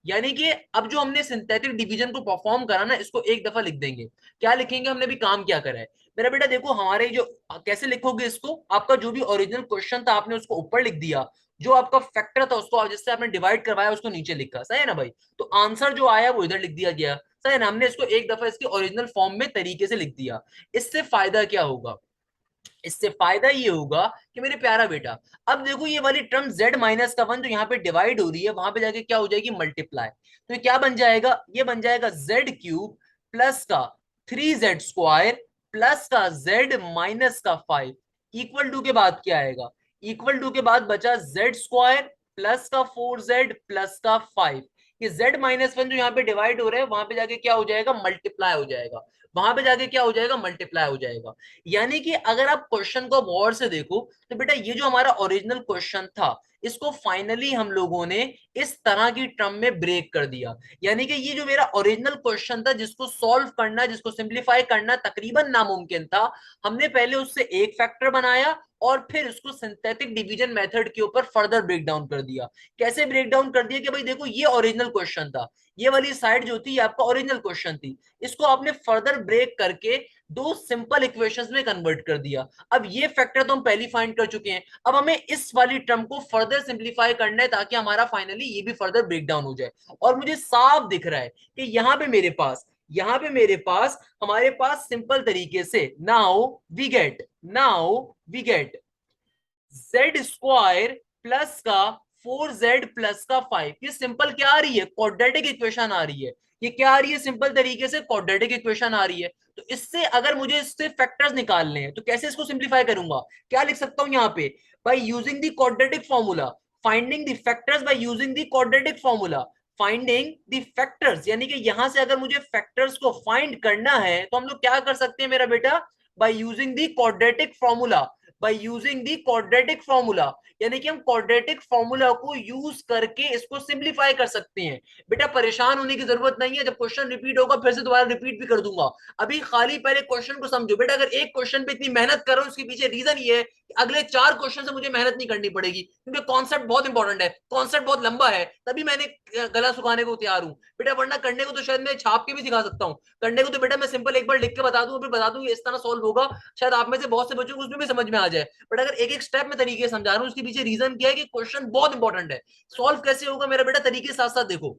यानी कि अब जो हमने सिंथेटिक डिवीजन को परफॉर्म करा ना, इसको एक दफा लिख देंगे। क्या लिखेंगे, हमने भी काम क्या करा है मेरा बेटा, देखो हमारे जो कैसे लिखोगे इसको, आपका जो भी ओरिजिनल क्वेश्चन था आपने उसको ऊपर लिख दिया, जो आपका फैक्टर था उसको जिससे आपने डिवाइड करवाया उसको नीचे लिखा, सही है ना भाई। तो आंसर जो आया वो इधर लिख दिया गया, सही है ना। हमने इसको एक दफा इसके ओरिजिनल फॉर्म में तरीके से लिख दिया। इससे फायदा क्या होगा, इससे फायदा ये होगा कि मेरे प्यारा बेटा अब देखो ये वाली टर्म z−1 जो यहाँ पे डिवाइड हो रही है वहां पे जाके क्या हो जाएगी, मल्टीप्लाई। तो ये क्या बन जाएगा, ये बन जाएगा z³ प्लस का 3z² प्लस का z−5 इक्वल टू के बाद क्या आएगा, इक्वल टू के बाद बचा z² प्लस का 4z प्लस का 5। ये z−1 जो यहाँ पे डिवाइड हो रहा है वहां पे जाके क्या हो जाएगा, मल्टीप्लाई हो जाएगा। वहां पे जाके क्या हो जाएगा, मल्टीप्लाई हो जाएगा। यानी कि अगर आप क्वेश्चन को गौर से देखो तो बेटा ये जो हमारा ओरिजिनल क्वेश्चन था इसको फाइनली हम लोगों ने इस तरह की टर्म में ब्रेक कर दिया। यानी कि ये जो मेरा ओरिजिनल क्वेश्चन था जिसको सॉल्व करना, जिसको सिंप्लीफाई करना तकरीबन नामुमकिन था, हमने पहले उससे एक फैक्टर बनाया और फिर उसको सिंथेटिक डिवीजन मेथड के ऊपर फर्दर ब्रेक डाउन कर दिया। कैसे ब्रेक डाउन कर दिया कि भाई देखो ये ओरिजिनल क्वेश्चन था, ये वाली साइड जो थी ये आपका ओरिजिनल क्वेश्चन थी, इसको आपने फर्दर ब्रेक करके दो सिंपल इक्वेशंस में कन्वर्ट कर दिया। अब ये फैक्टर तो हम पहले फाइंड कर चुके हैं, अब हमें इस वाली टर्म को फर्दर सिंप्लीफाई करना है ताकि हमारा फाइनली ये भी फर्दर ब्रेक डाउन हो जाए। और मुझे साफ दिख रहा है कि यहाँ पे मेरे पास हमारे पास सिंपल तरीके से now we get z² plus का 4z प्लस का 5। ये सिंपल क्या आ रही है, क्वाड्रेटिक इक्वेशन आ रही है। ये क्या आ रही है, सिंपल तरीके से क्वाड्रेटिक इक्वेशन आ रही है। तो इससे अगर मुझे इससे फैक्टर्स निकालने हैं तो कैसे इसको सिंप्लीफाई करूंगा, क्या लिख सकता हूं यहाँ पे, by using the quadratic formula finding the factors by using the quadratic formula finding the factors. यानी कि यहां से अगर मुझे फैक्टर्स को फाइंड करना है तो हम लोग क्या कर सकते हैं मेरा बेटा, by using the quadratic formula, bye using the quadratic formula. यानी कि हम क्वाड्रेटिक फॉर्मूला को यूज करके इसको सिंप्लीफाई कर सकते हैं। बेटा परेशान होने की जरूरत नहीं है, जब क्वेश्चन रिपीट होगा फिर से दोबारा रिपीट भी कर दूंगा। अभी खाली पहले क्वेश्चन को समझो बेटा। अगर एक क्वेश्चन पे इतनी मेहनत करो उसके पीछे रीजन ये है अगले 4 क्वेश्चन से मुझे मेहनत नहीं करनी पड़ेगी, क्योंकि कॉन्सेप्ट बहुत इंपॉर्टेंट है, कॉन्सेप्ट बहुत लंबा है, तभी मैंने गला सुखाने को तैयार हूं बेटा। वरना करने को तो शायद मैं छाप के भी सिखा सकता हूँ, करने को तो बेटा मैं सिंपल एक बार लिख के बता दूं, फिर बता दूं इस तरह सॉल्व होगा, शायद आप में से बहुत से बच्चों को उसमें भी समझ में आ जाए। बट अगर एक एक स्टेप में तरीके समझा रहा हूँ, उसके पीछे रीजन क्या है कि क्वेश्चन बहुत इंपॉर्टेंट है। सॉल्व कैसे होगा मेरा बेटा, तरीके साथ साथ देखो।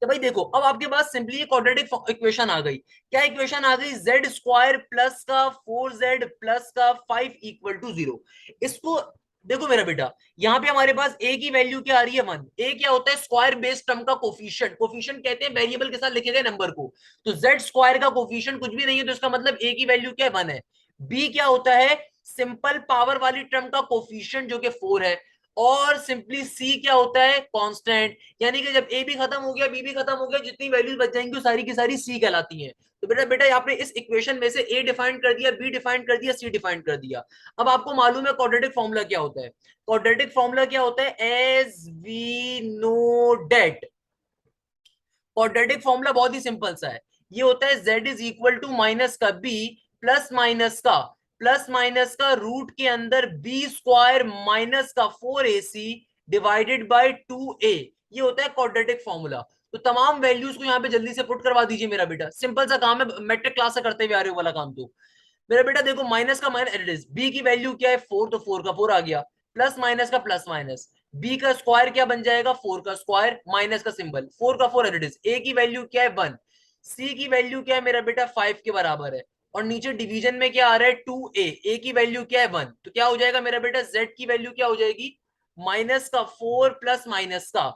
तो भाई देखो, अब आपके पास सिंपली क्वाड्रेटिक इक्वेशन आ गई। क्या इक्वेशन आ गई? जेड स्क्वायर प्लस का 4z प्लस का 5 इक्वल टू 0। इसको देखो मेरा बेटा, यहाँ पे हमारे पास a की वैल्यू क्या आ रही है? 1। a क्या होता है? स्क्वायर बेस्ड टर्म का कोफिशिएंट। कोफिशिएंट कहते हैं वेरिएबल के साथ लिखे गए नंबर को। तो z स्क्वायर का कोफिशिएंट कुछ भी नहीं है, तो इसका मतलब a की वैल्यू क्या है? 1 है। b क्या होता है? सिंपल पावर वाली टर्म का कोफिशिएंट जो कि 4 है। और सिंपली c क्या होता है? कांस्टेंट। यानी कि जब ए भी खत्म हो गया, बी भी खत्म हो गया, जितनी वैल्यूज बच जाएंगी वो सारी की सारी सी कहलाती हैं। तो बेटा बेटा यहाँ पे इस इक्वेशन में से ए डिफाइन कर दिया, बी डिफाइन कर दिया, सी डिफाइन कर दिया। अब आपको मालूम है क्वाड्रेटिक फॉर्मूला क्या होता है? क्वाड्रेटिक फॉर्मूला क्या होता है? As we know that, quadratic formula बहुत ही सिंपल सा है। ये होता है z is equal to minus का b प्लस माइनस का रूट के अंदर b स्क्वायर माइनस का 4ac डिवाइडेड बाय 2a। ये होता है क्वाड्रेटिक फॉर्मूला। तो तमाम वैल्यूज को यहाँ पे जल्दी से पुट करवा दीजिए मेरा बेटा, सिंपल सा काम है, मैट्रिक क्लास से करते हुए आ रहे हो वाला काम। तो मेरा बेटा देखो, माइनस का माइनस एट इज बी की वैल्यू क्या है? 4, तो 4 का 4 आ गया, प्लस माइनस का प्लस माइनस, बी का स्क्वायर क्या बन जाएगा? 4 का स्क्वायर माइनस का सिंबल, 4 का 4 एट इज, ए की वैल्यू क्या है? 1, सी की वैल्यू क्या है मेरा बेटा? 5 के बराबर है। और नीचे डिवीजन में क्या आ रहा है? 2a, ए की वैल्यू क्या है? 1। तो क्या हो जाएगा मेरा बेटा? z की वैल्यू क्या हो जाएगी? माइनस का 4 प्लस माइनस का,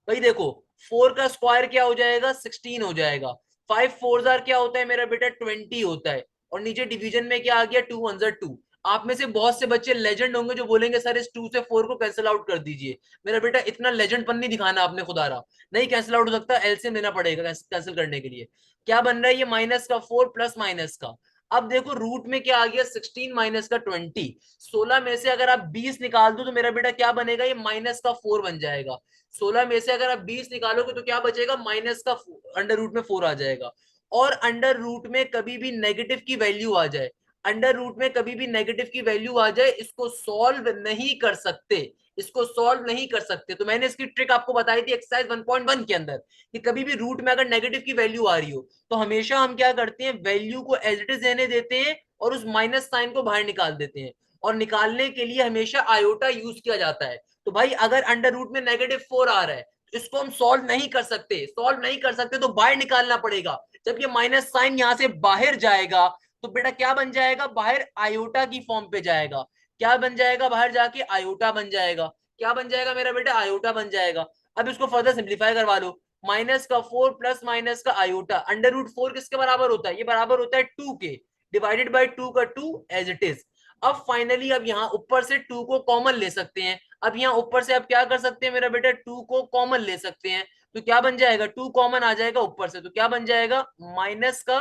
भाई देखो 4 का स्क्वायर क्या हो जाएगा? 16 हो जाएगा। 5 4 जार क्या होता है मेरा बेटा? 20 होता है। और नीचे डिवीजन में क्या आ गया? 2 1 जार 2। आप में से बहुत से बच्चे लेजेंड होंगे जो बोलेंगे सर इस 2 से 4 को कैंसिल आउट कर दीजिए। मेरा बेटा इतना लेजेंडपन नहीं दिखाना आपने खुदारा, नहीं कैंसिल आउट हो सकता, एलसीएम लेना पड़ेगा कैंसिल करने के लिए। क्या बन रहा है? ये माइनस का 4 प्लस माइनस का। अब देखो रूट में क्या आ गया? 16 माइनस का 20। 16 में से अगर आप 20 निकाल दो तो मेरा बेटा क्या बनेगा? ये माइनस का 4 बन जाएगा। 16 में से अगर आप 20 निकालोगे तो क्या बचेगा? माइनस का अंडर रूट में 4 आ जाएगा। और अंडर रूट में कभी भी नेगेटिव की वैल्यू आ जाए, अंडर रूट में कभी भी नेगेटिव की वैल्यू आ जाए, इसको सॉल्व नहीं कर सकते, इसको सॉल्व नहीं कर सकते। तो मैंने इसकी ट्रिक आपको बताई थी एक्सरसाइज 1.1 के अंदर, कि कभी भी रूट में अगर नेगेटिव की वैल्यू आ रही हो तो हमेशा हम क्या करते हैं? वैल्यू को एज इट इज रहने देते हैं और उस माइनस साइन को बाहर निकाल देते हैं। और निकालने के लिए हमेशा आयोटा यूज किया जाता है। तो भाई अगर अंडर रूट में -4 आ रहा है तो इसको हम सॉल्व नहीं कर सकते, सॉल्व नहीं कर सकते तो बाहर निकालना पड़ेगा। जब ये माइनस साइन यहां से बाहर जाएगा तो बेटा क्या बन जाएगा? बाहर आयोटा की फॉर्म पे जाएगा। क्या बन जाएगा? बाहर जाके आयोटा बन जाएगा। क्या बन जाएगा मेरा बेटा? आयोटा बन जाएगा। अब इसको फर्दर सिंप्लीफाई करवा लो, माइनस का 4 प्लस माइनस का आयोटा, अंडर रूट 4 किसके बराबर होता है? ये बराबर होता है 2 के, डिवाइडेड बाई 2 का 2 एज इट इज। अब फाइनली अब यहाँ ऊपर से 2 को कॉमन ले सकते हैं। अब यहाँ ऊपर से आप क्या कर सकते हैं मेरा बेटा? 2 को कॉमन ले सकते हैं। तो क्या बन जाएगा? 2 कॉमन आ जाएगा ऊपर से, तो क्या बन जाएगा? माइनस का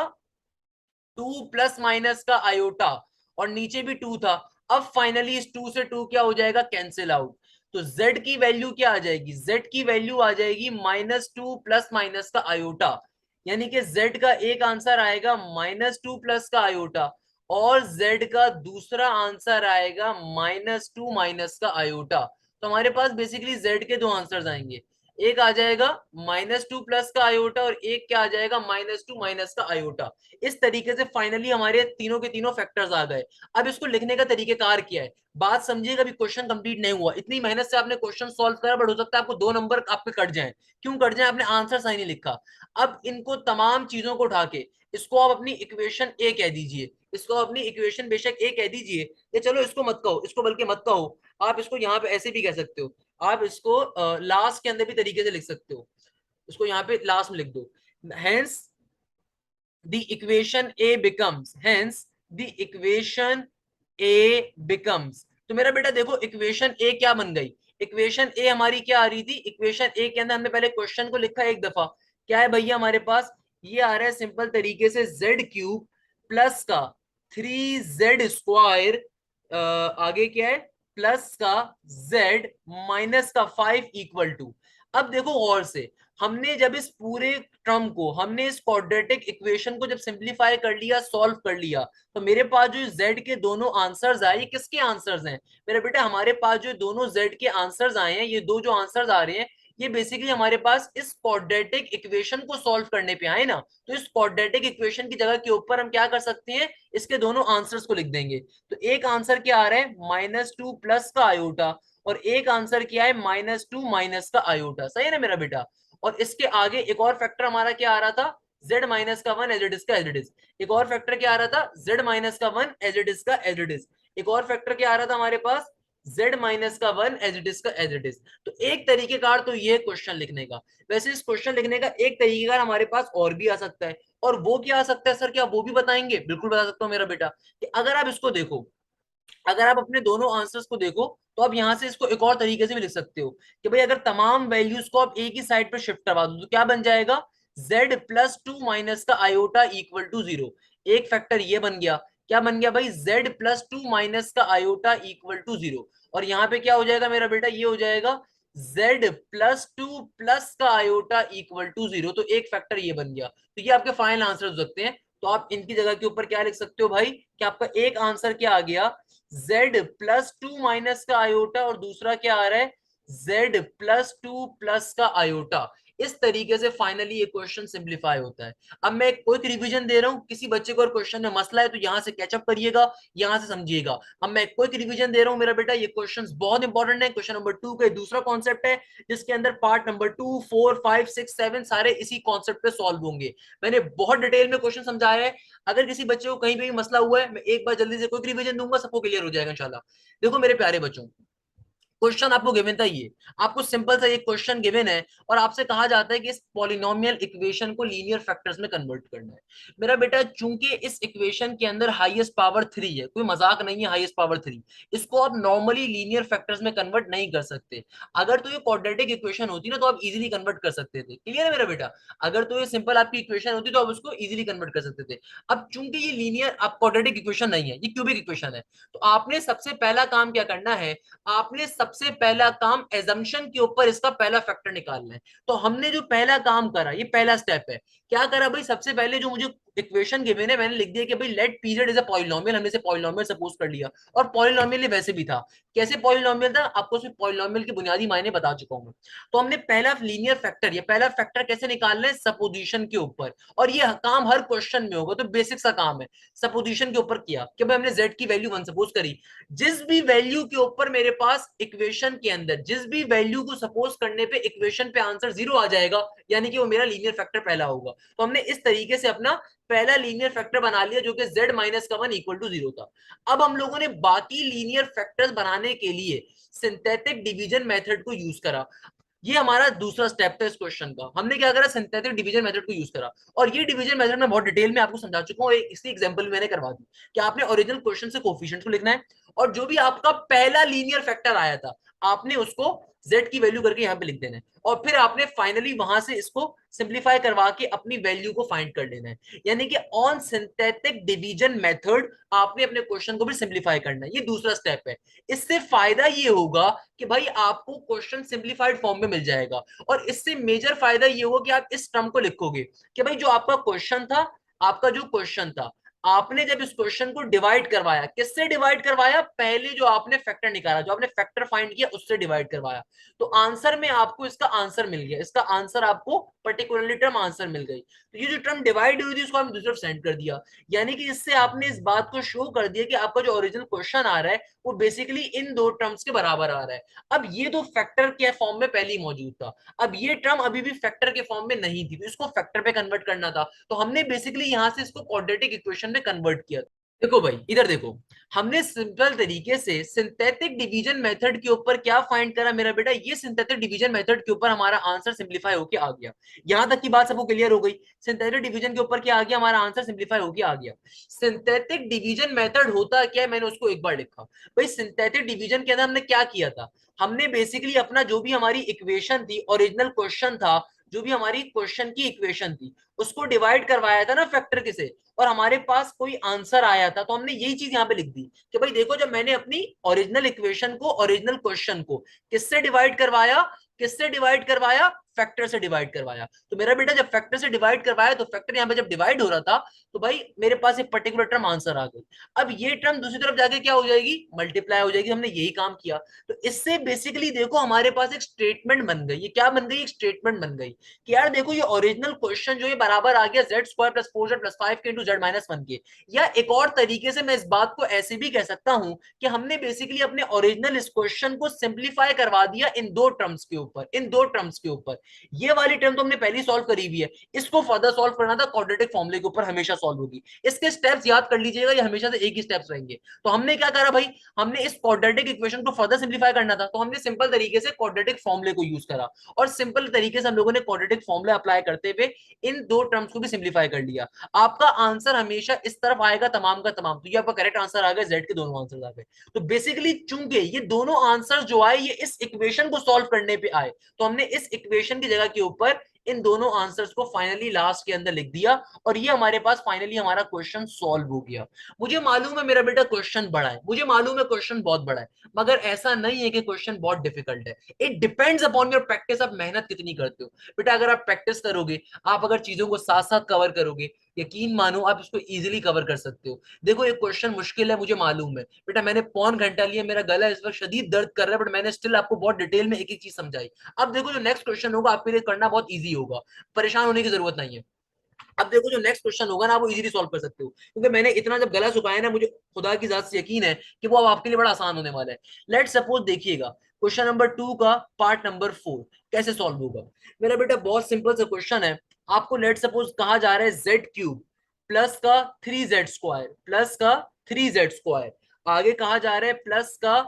2 प्लस माइनस का आयोटा, और नीचे भी 2 था। अब फाइनली इस 2 से 2 क्या हो जाएगा? Cancel out. तो z की वैल्यू क्या आ जाएगी? z की वैल्यू आ जाएगी -2 प्लस माइनस का आयोटा। यानी कि z का एक आंसर आएगा -2 प्लस का आयोटा, और z का दूसरा आंसर आएगा -2 माइनस का आयोटा। तो हमारे पास बेसिकली z के दो आंसर्स आएंगे, एक आ जाएगा -2 प्लस का आयोटा और एक क्या आ जाएगा? -2 माइनस का आयोटा। इस तरीके से फाइनली हमारे तीनों के तीनों फैक्टर्स आ गए। अब इसको लिखने का तरीकेकार क्या है, बात समझिएगा। अभी क्वेश्चन कंप्लीट नहीं हुआ, इतनी मेहनत से आपने क्वेश्चन सॉल्व करा, बट हो सकता है आपको 2 नंबर आपके कट जाएं। क्यों कट जाए? आपने आंसर सही नहीं लिखा। अब इनको तमाम चीजों को उठा के इसको आप अपनी इक्वेशन ए कह दीजिए, इसको अपनी इक्वेशन बेशक ए कह दीजिए, या चलो इसको मत कहो, इसको बल्कि मत कहो, आप इसको यहाँ पे ऐसे भी कह सकते हो। आप इसको लास्ट के अंदर भी तरीके से लिख सकते हो, इसको यहाँ पे लास्ट में लिख दो। Hence the equation a becomes, hence the equation a becomes। तो मेरा बेटा देखो इक्वेशन ए क्या बन गई? इक्वेशन ए हमारी क्या आ रही थी? इक्वेशन ए के अंदर हमने पहले क्वेश्चन को लिखा एक दफा, क्या है भैया हमारे पास? ये आ रहा है सिंपल तरीके से z³ प्लस का 3z² आगे क्या है? प्लस का z माइनस का 5 इक्वल टू। अब देखो गौर से, हमने जब इस पूरे टर्म को, हमने इस क्वाड्रेटिक इक्वेशन को जब सिंप्लीफाई कर लिया, सॉल्व कर लिया, तो मेरे पास जो z के दोनों आंसर्स आए, ये किसके आंसर्स हैं मेरे बेटा? हमारे पास जो दोनों z के आंसर्स आए हैं, ये दो जो आंसर्स आ रहे हैं, ये बेसिकली हमारे पास इस क्वाड्रेटिक इक्वेशन को सॉल्व करने पे आए ना। तो इस क्वाड्रेटिक इक्वेशन की जगह के ऊपर हम क्या कर सकते हैं, इसके दोनों आंसर्स को लिख देंगे। तो एक आंसर क्या आ रहा है, -2 प्लस का आयोटा, और एक आंसर क्या है, -2 माइनस का आयोटा। सही है ना मेरा बेटा? और इसके आगे एक और फैक्टर हमारा क्या आ रहा था, z माइनस का 1 एज इट इज का एज इट इज। एक और फैक्टर क्या आ रहा था, z माइनस का 1 एज इट इज का एज इट इज। एक और फैक्टर क्या आ रहा था हमारे पास, z माइनस का 1 एज इट इज का एज इट इज। तो एक तरीकेकार तो ये क्वेश्चन लिखने का। वैसे इस क्वेश्चन लिखने का एक तरीकेकार हमारे पास और भी आ सकता है। और वो क्या आ सकता है सर, क्या वो भी बताएंगे? बिल्कुल बता सकता हूँ मेरा बेटा, कि अगर आप इसको देखो, अगर आप अपने दोनों आंसर्स को देखो, तो आप यहां से इसको एक और तरीके से भी लिख सकते हो कि भाई अगर तमाम वैल्यूज को आप एक ही साइड पर शिफ्ट करवा दो, तो क्या बन जाएगा, z+2 माइनस का आयोटा इक्वल टू 0। एक फैक्टर ये बन गया। क्या बन गया भाई, z+2 माइनस का आयोटा इक्वल टू 0। और यहाँ पे क्या हो जाएगा मेरा बेटा, ये हो जाएगा z+2 प्लस का आयोटा इक्वल टू 0। तो एक फैक्टर ये बन गया। तो ये आपके फाइनल आंसर हो सकते हैं। तो आप इनकी जगह के ऊपर क्या लिख सकते हो भाई, कि आपका एक आंसर क्या आ गया, z+2 माइनस का आयोटा, और दूसरा क्या आ रहा है, z+2 प्लस का आयोटा। इस तरीके से फाइनली ये क्वेश्चन सिंप्लीफाई होता है। अब मैं एक क्विक रिवीजन दे रहा हूं, किसी बच्चे को और क्वेश्चन में मसला है तो यहां से कैचअप करिएगा, यहां से समझिएगा। अब मैं क्विक रिवीजन दे रहा हूं मेरा बेटा, ये क्वेश्चंस बहुत इंपॉर्टेंट है। क्वेश्चन नंबर 2 का दूसरा कॉन्सेप्ट है, जिसके अंदर पार्ट नंबर 2, 4, 5, 6, 7 सारे इसी कॉन्सेप्ट पे सॉल्व होंगे। मैंने बहुत डिटेल में क्वेश्चन समझाया है। अगर किसी बच्चे को कहीं पे भी मसला हुआ है, मैं एक बार जल्दी से क्विक रिवीजन दूंगा, सबको क्लियर हो जाएगा इंशाल्लाह। देखो मेरे प्यारे बच्चों, क्वेश्चन आपको गिवन था, ये आपको सिंपल सा एक क्वेश्चन गिवन है, और आपसे कहा जाता है कि इस पॉलिनोमियल इक्वेशन को लीनियर फैक्टर्स में कन्वर्ट करना है। मेरा बेटा, चूंकि इस इक्वेशन के अंदर हाईएस्ट पावर 3 है, कोई मजाक नहीं है, हाईएस्ट पावर 3, इसको आप नॉर्मली लीनियर फैक्टर्स में कन्वर्ट नहीं कर सकते। अगर तो ये क्वाड्रेटिक इक्वेशन होती ना, तो आप इजीली कन्वर्ट कर सकते थे। क्लियर है मेरा बेटा? अगर तो ये सिंपल आपकी इक्वेशन होती तो आप उसको इजीली कन्वर्ट कर सकते थे। अब चूंकि ये लीनियर, आप क्वाड्रेटिक इक्वेशन नहीं है, ये क्यूबिक इक्वेशन है, तो आपने सबसे पहला काम क्या करना है, आपने सबसे पहला काम एजम्पशन के ऊपर इसका पहला फैक्टर निकालना है। तो हमने जो पहला काम करा, ये पहला स्टेप है। क्या करा भाई, सबसे पहले जो मुझे इक्वेशन गिवन है, मैंने लिख दिया कि भाई let period is a polynomial, हमने इसे पॉलिनोमियल सपोज कर लिया। और पॉलिनोमियल ये वैसे भी था। कैसे पॉलिनोमियल था, आपको सिर्फ पॉलिनोमियल के बुनियादी मायने बता चुका हूं। तो हमने पहला लीनियर फैक्टर, ये पहला फैक्टर कैसे निकालना है, सपोजिशन के ऊपर। और ये काम हर क्वेश्चन में होगा, तो बेसिक सा काम है। सपोजिशन के ऊपर किया कि भाई हमने z की वैल्यू 1 सपोज करी, जिस भी वैल्यू के ऊपर मेरे पास इक्वेशन के अंदर, जिस भी वैल्यू को सपोज करने पे इक्वेशन पे आंसर 0 आ जाएगा, यानी कि वो मेरा लीनियर फैक्टर पहला होगा। तो हमने इस तरीके से अपना पहला लीनियर फैक्टर बना लिया, जो कि z-1 इक्वल टू 0 था। अब हम लोगों ने बाकी लीनियर फैक्टर्स बनाने के लिए सिंथेटिक डिवीजन मेथड को यूज करा। ये हमारा दूसरा स्टेप था इस क्वेश्चन का। हमने क्या करा, सिंथेटिक डिवीजन मेथड को यूज करा। और ये डिवीजन मेथड मैं बहुत डिटेल में आपको समझा चुका हूँ, इसकी एग्जांपल मैंने करवा दी कि आपने ओरिजिनल क्वेश्चन से कोफिशिएंट्स को लिखना है, और जो भी आपका पहला लीनियर फैक्टर आया था, आपने उसको z की वैल्यू करके यहाँ पे लिख देना है। और फिर आपने फाइनली वहां से इसको सिंप्लीफाई करवा के अपनी वैल्यू को फाइंड कर लेना है। यानी कि ऑन सिंथेटिक डिवीजन मेथड आपने अपने क्वेश्चन को भी सिंप्लीफाई करना है। ये दूसरा स्टेप है। इससे फायदा ये होगा कि भाई आपको क्वेश्चन सिंप्लीफाइड फॉर्म में मिल जाएगा। और इससे मेजर फायदा ये होगा कि आप इस टर्म को लिखोगे कि भाई जो आपका क्वेश्चन था, आपका जो क्वेश्चन था, आपने जब इस क्वेश्चन को डिवाइड करवाया, किससे डिवाइड करवाया, पहले जो आपने फैक्टर निकाला, जो आपने फैक्टर फाइंड किया, उससे डिवाइड करवाया। तो आंसर में आपको इसका आंसर मिल गया, इसका आंसर आपको पर्टिकुलरली टर्म आंसर मिल गई। तो ये जो टर्म डिवाइड हुई थी, उसको हमने दूसरी तरफ सेंड कर दिया। यानी कि इससे आपने इस बात को शो कर दिया कि आपका जो ओरिजिनल क्वेश्चन आ रहा है, वो बेसिकली इन दो टर्म्स के बराबर आ रहा है। अब ये तो फैक्टर के फॉर्म में पहले ही मौजूद था, अब ये टर्म अभी भी फैक्टर के फॉर्म में नहीं थी, तो इसको फैक्टर पे कन्वर्ट करना था। तो हमने बेसिकली यहां से इसको क्वाड्रेटिक इक्वेशन में कन्वर्ट किया। देखो भाई, इधर देखो, हमने सिंपल तरीके से सिंथेटिक डिवीजन मेथड के ऊपर क्या फाइंड करा मेरा बेटा, ये सिंथेटिक डिवीजन मेथड के ऊपर हमारा आंसर सिंप्लीफाई होके आ गया। यहां तक की बात सबको क्लियर हो गई? सिंथेटिक डिवीजन के ऊपर क्या आ गया, हमारा आंसर सिंप्लीफाई होके आ गया। सिंथेटिक डिवीजन मेथड होता क्या है, मैंने उसको एक बार लिखा। भाई सिंथेटिक डिवीजन के अंदर हमने क्या किया था, हमने बेसिकली अपना जो भी हमारी इक्वेशन थी, ओरिजिनल क्वेश्चन था, जो भी हमारी क्वेश्चन की इक्वेशन थी, उसको डिवाइड करवाया था ना फैक्टर के से, और हमारे पास कोई आंसर आया था। तो हमने यही चीज यहाँ पे लिख दी कि भाई देखो, जब मैंने अपनी ओरिजिनल इक्वेशन को, ओरिजिनल क्वेश्चन को किससे डिवाइड करवाया, किससे डिवाइड करवाया, फैक्टर से डिवाइड करवाया। तो मेरा बेटा जब फैक्टर से डिवाइड करवाया तो फैक्टर यहाँ पे जब डिवाइड हो रहा था तो भाई मेरे पास एक पर्टिकुलर टर्म आंसर आ गई। अब ये टर्म दूसरी तरफ जाके क्या हो जाएगी, मल्टीप्लाई हो जाएगी। हमने यही काम किया। तो इससे बेसिकली देखो हमारे पास एक स्टेटमेंट बन गई। ये क्या बन गई, एक स्टेटमेंट बन गई कि यार देखो ये ओरिजिनल क्वेश्चन जो है बराबर आ गया Z square plus 4z plus 5 के इंटू जेड माइनस 1 के। या एक और तरीके से मैं इस बात को ऐसे भी कह सकता हूं कि हमने बेसिकली अपने ओरिजिनल इस क्वेश्चन को सिंप्लीफाई करवा दिया इन दो टर्म्स के ऊपर, इन दो टर्म्स के ऊपर। ये वाली टर्म तो हमने पहले सॉल्व करी हुई है, इसको फर्दर सॉल्व करना था क्वाड्रेटिक फॉर्मूले के ऊपर, हमेशा सॉल्व होगी। इसके स्टेप्स याद कर लीजिएगा, ये हमेशा से एक ही स्टेप्स रहेंगे। तो हमने क्या करा भाई, हमने इस क्वाड्रेटिक इक्वेशन को फर्दर सिंप्लीफाई करना था तो हमने सिंपल तरीके से क्वाड्रेटिक फॉर्मूले को यूज करा। और सिंपल तरीके से हम लोगों ने क्वाड्रेटिक फॉर्मूला अप्लाई करते हुए इन दो टर्म्स को भी सिंप्लीफाई कर लिया। आपका आंसर हमेशा इस तरफ आएगा तमाम का तमाम। तो ये आपका करेक्ट आंसर आ गया, जेड के दोनों आंसर आ गए। तो बेसिकली चूंकि ये दोनों आंसर जो आए ये इस इक्वेशन को सॉल्व करने पे आए, तो हमने इस इक्वेशन की जगह के ऊपर इन दोनों आंसर्स को फाइनली लास्ट के अंदर लिख दिया और ये हमारे पास फाइनली हमारा क्वेश्चन सॉल्व हो गया। मुझे मालूम है मेरा बेटा क्वेश्चन बड़ा है, मुझे मालूम है क्वेश्चन बहुत बड़ा है, मगर ऐसा नहीं है कि क्वेश्चन बहुत डिफिकल्ट है। It depends upon your practice, आप मेहनत कितनी करते हो। बेटा अगर आप प्रैक्टिस करोगे, आप अगर चीजों को साथ साथ कवर करोगे, यकीन मानो आप इसको इजीली कवर कर सकते हो। देखो ये क्वेश्चन मुश्किल है मुझे मालूम है बेटा, मैंने पौन घंटा लिया, मेरा गला इस वक्त शदीद दर्द कर रहा है, बट मैंने स्टिल आपको बहुत डिटेल में एक एक चीज समझाई। अब देखो जो नेक्स्ट क्वेश्चन होगा आपके लिए करना बहुत इजी होगा, परेशान होने की जरूरत नहीं है। अब देखो जो नेक्स्ट क्वेश्चन होगा ना आप वो इजीली सॉल्व कर सकते हो, क्योंकि मैंने इतना जब गला सुखाया ना, मुझे खुदा की जात से यकीन है कि वो अब आपके लिए बड़ा आसान होने वाला है। लेट सपोज देखिएगा क्वेश्चन नंबर 2 का पार्ट नंबर 4 कैसे सॉल्व होगा। मेरा बेटा बहुत सिंपल सा क्वेश्चन है। आपको लेट सपोज कहा जा रहा है जेड क्यूब प्लस का 3z स्क्वायर प्लस का 3z स्क्वायर, आगे कहा जा रहा है प्लस का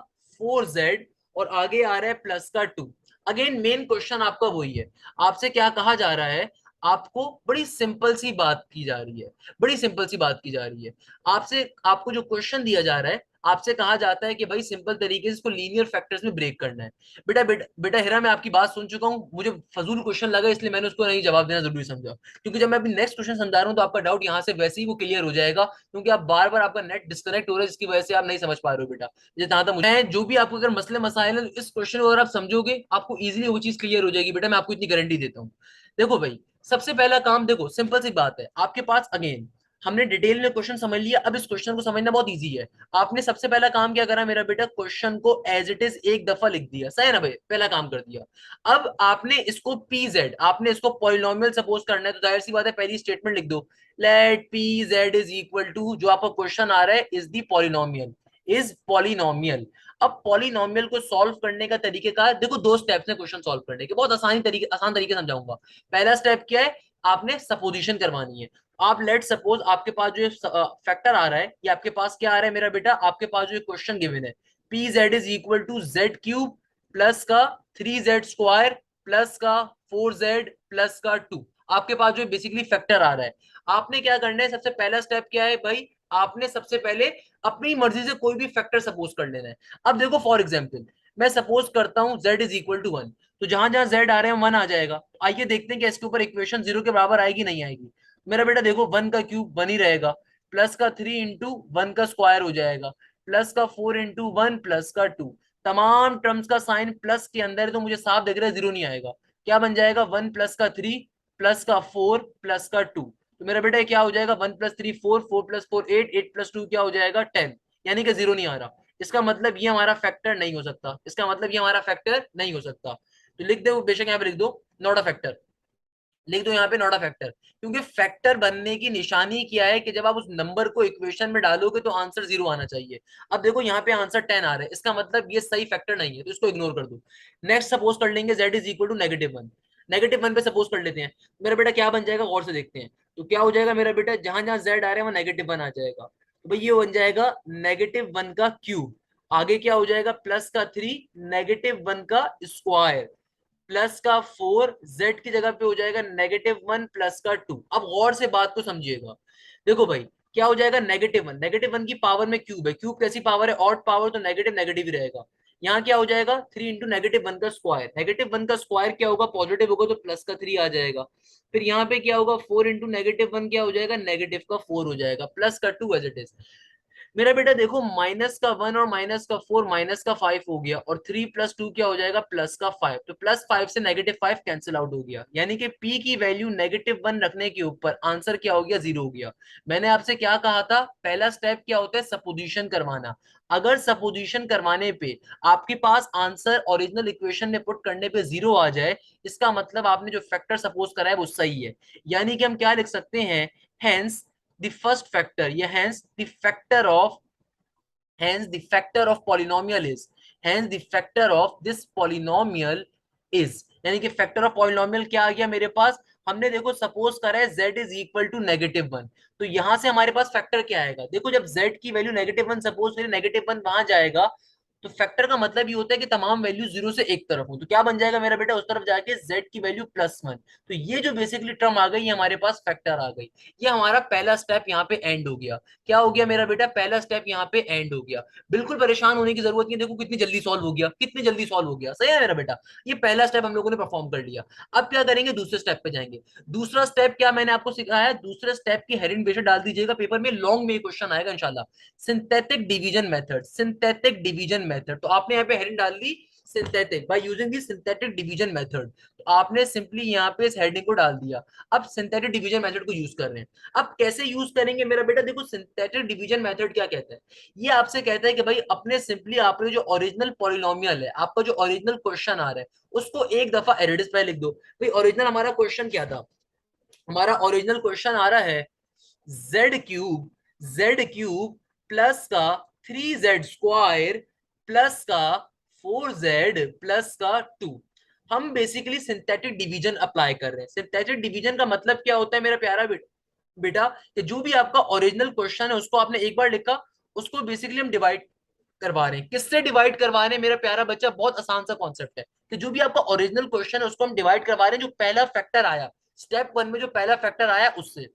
4z, और आगे आ रहा है प्लस का 2। अगेन मेन क्वेश्चन आपका वही है। आपसे क्या कहा जा रहा है, आपको बड़ी सिंपल सी बात की जा रही है, बड़ी सिंपल सी बात की जा रही है आपसे। आपको जो क्वेश्चन दिया जा रहा है, आपसे कहा जाता है कि भाई सिंपल तरीके से इसको लीनियर फैक्टर्स में ब्रेक करना है। बेटा बेटा बेटा हेरा, मैं आपकी बात सुन चुका हूँ, मुझे फजूल क्वेश्चन लगा इसलिए मैंने उसको नहीं जवाब देना जरूरी समझा। क्योंकि जब मैं अभी नेक्स्ट क्वेश्चन समझा रहा हूँ तो आपका डाउट यहाँ से वैसे ही वो क्लियर हो जाएगा, क्योंकि आप बार बार आपका नेट डिस्कनेक्ट हो रहा है जिसकी वजह से आप नहीं समझ पा रहे हो बेटा। जहाँ तक मुझे जो भी आपको अगर मसले मसाइल है इस क्वेश्चन को अगर आप समझोगे आपको इजीली वो चीज क्लियर हो जाएगी बेटा, मैं आपको इतनी गारंटी देता हूँ। देखो भाई सबसे पहला काम, देखो सिंपल सी बात है, आपके पास अगेन हमने डिटेल में क्वेश्चन समझ लिया, अब इस क्वेश्चन को समझना बहुत इजी है। आपने सबसे पहला काम क्या करा मेरा बेटा, क्वेश्चन को एज इट इज एक दफा लिख दिया, सही है ना भाई, पहला काम कर दिया। अब आपने इसको पी जेड, आपने इसको पॉलिनोमियल सपोज करना है, तो जाहिर सी बात है पहली स्टेटमेंट लिख दो, let P Z is equal to, जो आपका क्वेश्चन आ रहा है is the polynomial, is polynomial. अब पॉलिनोमियल को सॉल्व करने का तरीके का देखो दो स्टेप्स हैं क्वेश्चन सॉल्व करने के, बहुत आसान तरीके समझाऊंगा। पहला स्टेप क्या है, आपने सपोजिशन करवानी है। आप लेट सपोज आपके पास जो फैक्टर आ रहा है, ये आपके पास क्या आ रहा है मेरा बेटा, आपके पास जो क्वेश्चन गिवन है P Z is equal to Z cube plus का 3z स्क्वायर प्लस का 4z प्लस का 2, आपके पास जो बेसिकली फैक्टर आ रहा है। आपने क्या करना है, सबसे पहला स्टेप क्या है भाई, आपने सबसे पहले अपनी मर्जी से कोई भी फैक्टर सपोज कर लेना है। अब देखो फॉर एग्जाम्पल मैं सपोज करता हूं z इज इक्वल टू 1, तो जहां जहां z आ रहे हैं 1 आ जाएगा। आइए देखते हैं कि इसके ऊपर इक्वेशन 0 के बराबर आएगी नहीं आएगी। मेरा बेटा देखो 1 का क्यूब 1 ही रहेगा, प्लस का 3 इंटू 1 का स्क्वायर हो जाएगा, प्लस का 4 इंटू 1 प्लस का 2। तमाम टर्म्स का साइन प्लस के अंदर है, तो मुझे साफ दिख रहा है 0 नहीं आएगा। क्या बन जाएगा, 1 प्लस का 3 प्लस का 4 प्लस का 2। तो मेरा बेटा क्या हो जाएगा, 1 प्लस 3 4, 4 प्लस 4 8, 8 प्लस 2 क्या हो जाएगा 10, यानी कि 0 नहीं आ रहा। इसका मतलब ये हमारा फैक्टर नहीं हो सकता, इसका मतलब ये हमारा फैक्टर नहीं हो सकता। तो लिख दो बेशक, यहाँ पे लिख दो नॉट अ फैक्टर, लिख दो यहाँ पे नॉट अ फैक्टर। क्योंकि फैक्टर बनने की निशानी क्या है कि जब आप उस नंबर को इक्वेशन में डालोगे तो आंसर 0 आना चाहिए। अब देखो यहाँ पे आंसर 10 आ रहा है, इसका मतलब ये सही फैक्टर नहीं है, तो इसको इग्नोर कर दो। नेक्स्ट सपोज कर लेंगे z इज इक्वल टू -1, -1 पे सपोज कर लेते हैं। मेरा बेटा क्या बन जाएगा गौर से देखते हैं, तो क्या हो जाएगा मेरा बेटा, जहां जहां z आ रहा है वहां -1 आ जाएगा, तो भाई ये बन जाएगा -1 का क्यूब, आगे क्या हो जाएगा प्लस का 3 -1 का स्क्वायर प्लस का 4, z की जगह पे हो जाएगा -1 प्लस का 2। अब गौर से बात को समझिएगा, देखो भाई क्या हो जाएगा -1 की पावर में क्यूब है, क्यूब कैसी पावर है, ऑड पावर, तो नेगेटिव नेगेटिव ही रहेगा। यहाँ क्या हो जाएगा 3 इंटू -1 का स्क्वायर, -1 का स्क्वायर क्या होगा पॉजिटिव होगा तो प्लस का 3 आ जाएगा। फिर यहाँ पे क्या होगा 4 इंटू -1 क्या हो जाएगा, नेगेटिव का 4 हो जाएगा, प्लस का 2 एज इट इज। मेरा बेटा देखो -1 और -4 -5 हो गया, और 3 + 2 क्या हो जाएगा, +5। तो +5 से -5 कैंसिल आउट हो गया, यानी कि p की वैल्यू -1 रखने के ऊपर आंसर क्या हो गया, 0 हो गया। मैंने आपसे क्या कहा था, पहला स्टेप क्या होता है, सपोजिशन करवाना। अगर सपोजिशन करवाने पे आपके पास आंसर ओरिजिनल इक्वेशन में पुट करने पे 0 आ जाए, इसका मतलब आपने जो फैक्टर सपोज करा है वो सही है। यानी कि हम क्या लिख सकते हैं, hence the first factor, yeah, hence the factor of polynomial is, hence the factor of this polynomial is, यानी कि फैक्टर ऑफ पॉलिनोमियल क्या आ गया मेरे पास, हमने देखो सपोज करा है z इज इक्वल टू -1, तो यहां से हमारे पास फैक्टर क्या आएगा, देखो जब z की वैल्यू -1 सपोज करें, -1 वहां जाएगा, तो फैक्टर का मतलब ये होता है कि तमाम वैल्यू 0 से 1 तरफ हो, तो क्या बन जाएगा मेरा बेटा, उस तरफ जाके z की वैल्यू +1। तो ये जो बेसिकली टर्म आ गई, ये हमारे पास फैक्टर आ गई। ये हमारा पहला स्टेप यहाँ पे एंड हो गया। क्या हो गया मेरा बेटा, पहला स्टेप यहाँ पे एंड हो गया। बिल्कुल परेशान होने की जरूरत नहीं, देखो कितनी जल्दी सॉल्व हो गया, कितनी जल्दी सॉल्व हो गया, सही है मेरा बेटा। ये पहला स्टेप हम लोगों ने परफॉर्म कर लिया। अब क्या करेंगे, दूसरे स्टेप पे जाएंगे। दूसरा स्टेप क्या मैंने आपको सिखाया, दूसरे स्टेप की हेरिंग बेशक डाल दीजिएगा, पेपर में लॉन्ग में क्वेश्चन आएगा इंशाल्लाह। Synthetic division method, synthetic division method, तो आपने यहाँ पे हेडिंग डाल दी synthetic, by using the synthetic division method, तो आपने सिंपली यहाँ पे इस हेडिंग को डाल दिया। अब सिंथेटिक डिवीजन मेथड को यूज कर रहे हैं। अब कैसे यूज करेंगे मेरा बेटा, देखो सिंथेटिक डिवीजन मेथड क्या कहता है, ये आपसे कहता है कि भाई अपने सिंपली आपने जो ओरिजिनल पॉलिनोमियल है, आपका जो ओरिजिनल क्वेश्चन आ रहा है, उसको एक दफा एडिटिव पे लिख दो। भाई ओरिजिनल हमारा क्वेश्चन क्या था, हमारा ओरिजिनल क्वेश्चन आ रहा है z क्यूब प्लस का 3z² प्लस का 4z प्लस का 2। हम बेसिकली सिंथेटिक डिवीजन अप्लाई कर रहे हैं। सिंथेटिक डिवीजन का मतलब क्या होता है मेरा प्यारा बेटा, कि जो भी आपका ओरिजिनल क्वेश्चन है उसको आपने एक बार लिखा, उसको बेसिकली हम डिवाइड करवा रहे हैं। किससे डिवाइड करवा रहे हैं मेरा प्यारा बच्चा, बहुत आसान सा कॉन्सेप्ट है, कि जो भी आपका ओरिजिनल क्वेश्चन है उसको हम डिवाइड करवा रहे हैं, जो पहला फैक्टर आया स्टेप 1 में, जो पहला फैक्टर आया उससे।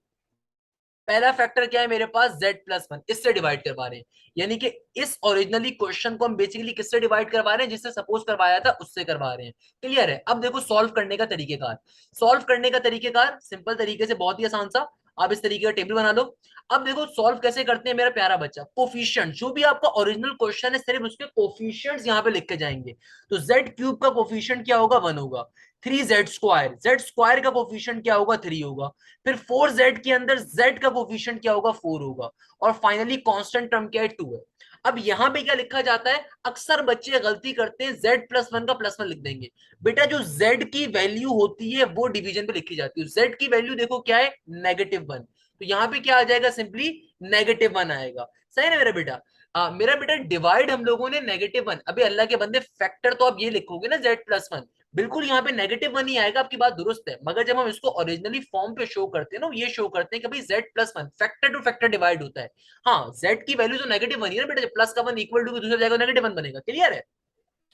पहला फैक्टर क्या है मेरे पास, z+1, इससे डिवाइड करवा रहे हैं। यानी कि इस ओरिजिनली क्वेश्चन को हम बेसिकली किससे डिवाइड करवा रहे हैं, जिससे सपोज करवाया था उससे करवा रहे हैं। क्लियर है। अब देखो सॉल्व करने का तरीकेकार, सॉल्व करने का तरीकेकार सिंपल तरीके से, बहुत ही आसान सा, आप इस तरीके का टेबल बना लो। अब देखो सॉल्व कैसे करते हैं मेरा प्यारा बच्चा, कोफिशिएंट, जो भी आपका ओरिजिनल क्वेश्चन है सिर्फ उसके कोफिशिएंट्स यहाँ पे लिख के जाएंगे। तो z³ का कोफिशिएंट क्या होगा, 1 होगा। 3z², z² का कोफिशिएंट क्या होगा, 3 होगा। फिर 4z के अंदर z का कोफिशिएंट क्या होगा, 4 होगा। और फाइनली कांस्टेंट टर्म क्या है, 2 है। अब यहां पे क्या लिखा जाता है, अक्सर बच्चे गलती करते हैं, z+1 का +1 लिख देंगे। बेटा जो z की वैल्यू होती है वो डिवीजन पे लिखी जाती है। z की वैल्यू देखो क्या है, -1, तो यहाँ पे क्या आ जाएगा, सिंपली -1 आएगा। सही ना मेरा बेटा। मेरा बेटा डिवाइड हम लोगों ने -1, अभी अल्लाह के बंदे फैक्टर तो आप ये लिखोगे ना, z+1, बिल्कुल यहाँ पे -1 ही आएगा, आपकी बात दुरुस्त है। मगर जब हम इसको ओरिजिनली फॉर्म पे शो करते हैं ना, ये शो करते हैं कि भाई z+1 factor two factor divide होता है। हाँ, z की वैल्यू तो -1 ही है ना बेटा, प्लस का 1 इक्वल टू दूसरी जगह -1 बनेगा। क्लियर है।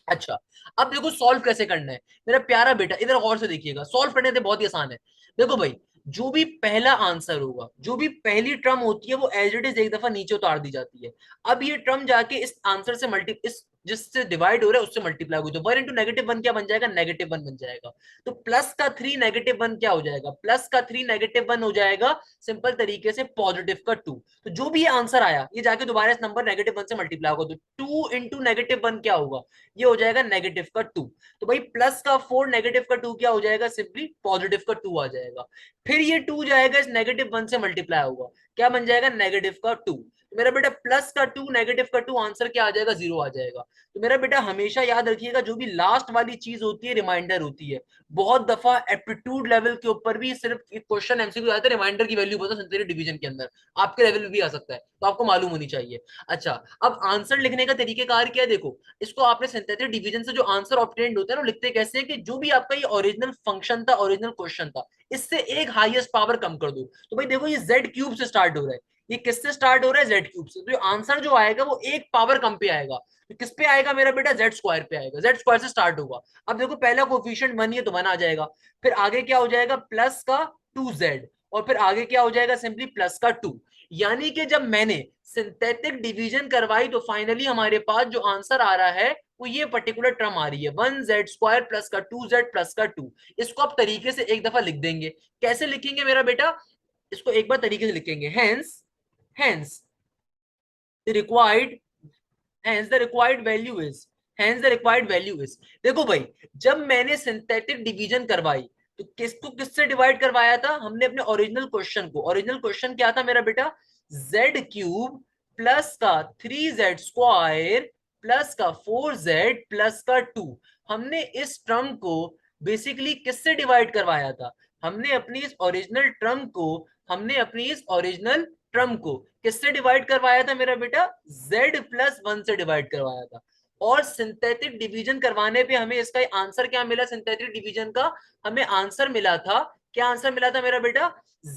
अच्छा, अब देखो सॉल्व कैसे करना है मेरा प्यारा बेटा, इधर गौर से देखिएगा, सॉल्व करने से बहुत ही आसान है। देखो भाई, जो भी पहला आंसर होगा, जो भी पहली टर्म होती है, वो एज इट इज एक दफा नीचे उतार दी जाती है। अब ये टर्म जाके इस आंसर से इस जिससे डिवाइड हो रहा है उससे मल्टीप्लाई हो, तो 1 इंटू -1 क्या बन जाएगा, -1 बन जाएगा। तो प्लस का 3 -1 क्या हो जाएगा, प्लस का 3 -1 हो जाएगा, सिंपल तरीके से पॉजिटिव का 2। तो जो भी आंसर आया, ये जाके दोबारा इस नंबर -1 से मल्टीप्लाई होगा, तो 2 इंटू -1 क्या होगा, ये हो जाएगा -2। तो भाई प्लस का 4 -2 क्या हो जाएगा, सिंपली पॉजिटिव का 2 आ जाएगा। फिर ये 2 जाएगा इस -1 से मल्टीप्लाई होगा, क्या बन जाएगा, -2। तो मेरा बेटा प्लस का 2 -2 आंसर क्या आ जाएगा, 0 आ जाएगा। तो मेरा बेटा हमेशा याद रखिएगा, जो भी लास्ट वाली चीज होती है रिमाइंडर होती है। बहुत दफा एप्टीट्यूड लेवल के ऊपर भी सिर्फ क्वेश्चन एमसीक्यू आता है, रिमाइंडर की वैल्यू बोलता है सिंथेटिक डिवीजन के अंदर, आपके लेवल में भी आ सकता है, तो आपको मालूम होनी चाहिए। अच्छा, अब आंसर लिखने का तरीकेकार क्या है, देखो इसको आपने सिंथेटिक डिवीजन से जो आंसर ऑब्टेन्ड होता है ना, लिखते कैसे है कि जो भी आपका ये ओरिजिनल फंक्शन था, ओरिजिनल क्वेश्चन था, इससे एक हाईएस्ट पावर कम कर दो। तो भाई देखो, ये z³ से स्टार्ट हो रहा है, ये किससे स्टार्ट हो रहा है, z³ से, तो आंसर जो आएगा वो एक पावर कम पे आएगा। तो किस पे आएगा मेरा बेटा, z² पे आएगा, z² से स्टार्ट होगा। अब देखो पहला कोफिशिएंट 1 ही है तो 1 आ जाएगा। फिर आगे क्या हो जाएगा, प्लस का 2z, और फिर आगे क्या हो जाएगा, सिंपली प्लस का 2। यानी कि जब मैंने सिंथेटिक डिवीजन करवाई, तो फाइनली हमारे पास जो आंसर आ रहा है वो ये पर्टिकुलर टर्म आ रही है, 1z² प्लस का 2z प्लस का 2। इसको आप तरीके से एक दफा लिख देंगे। कैसे लिखेंगे मेरा बेटा, इसको एक बार तरीके से लिखेंगे, hence hence the required hence the required value is hence the required value is देखो भाई, जब मैंने सिंथेटिक डिवीजन करवाई तो किसको किससे डिवाइड करवाया था? हमने अपने ओरिजिनल क्वेश्चन को। ओरिजिनल क्वेश्चन क्या था मेरा बेटा? z क्यूब प्लस का 3z² प्लस का 4z प्लस का 2। हमने इस टर्म को बेसिकली किससे डिवाइड करवाया था? हमने अपनी इस ओरिजिनल टर्म को हमने अपनी इस ओरिजिनल टर्म को किससे डिवाइड करवाया था मेरा बेटा? z+1 से डिवाइड करवाया था। और सिंथेटिक डिवीजन करवाने पे हमें इसका आंसर क्या मिला? सिंथेटिक डिवीजन का हमें आंसर मिला था, क्या आंसर मिला था मेरा बेटा?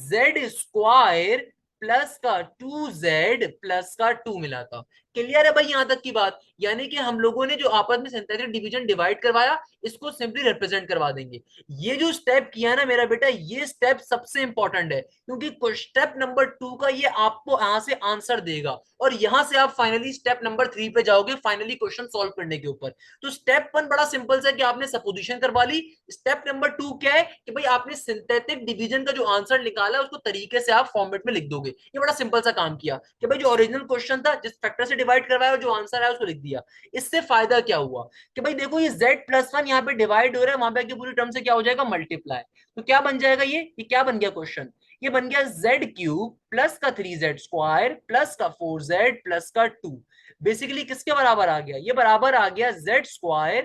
z² प्लस का 2z प्लस का 2 मिला था। क्लियर है भाई यहां तक की बात? यानी कि हम लोगों ने जो आपस में सिंथेटिक डिवीजन डिवाइड करवाया, इसको सिंपली रिप्रेजेंट करवा देंगे। ये जो स्टेप किया ना मेरा बेटा, ये स्टेप सबसे इंपॉर्टेंट है, क्योंकि स्टेप नंबर 2 का ये आपको यहां से आंसर देगा, और यहां से आप फाइनली स्टेप नंबर 3 पे जाओगे, फाइनली क्वेश्चन सॉल्व करने के ऊपर। तो स्टेप 1 बड़ा सिंपल सा कि आपने सपोजिशन करवा ली। स्टेप नंबर 2 क्या है कि भाई आपने सिंथेटिक डिवीजन का जो आंसर निकाला उसको तरीके से आप फॉर्मेट में लिख दोगे। ये बड़ा सिंपल सा काम किया कि भाई जो ओरिजिनल क्वेश्चन था, जिस फैक्टर से डिवाइड करवाया, जो आंसर है उसको लिख दिया। इससे फायदा क्या हुआ कि भाई देखो, ये z+1 यहाँ पे डिवाइड हो रहा है, वहां पे पूरी टर्म से क्या हो जाएगा? मल्टीप्लाई। तो क्या बन जाएगा? ये क्या बन गया क्वेश्चन? ये बन गया z क्यूब प्लस का 3z² प्लस का 4z प्लस का 2। बेसिकली किसके बराबर आ गया? ये बराबर आ गया z²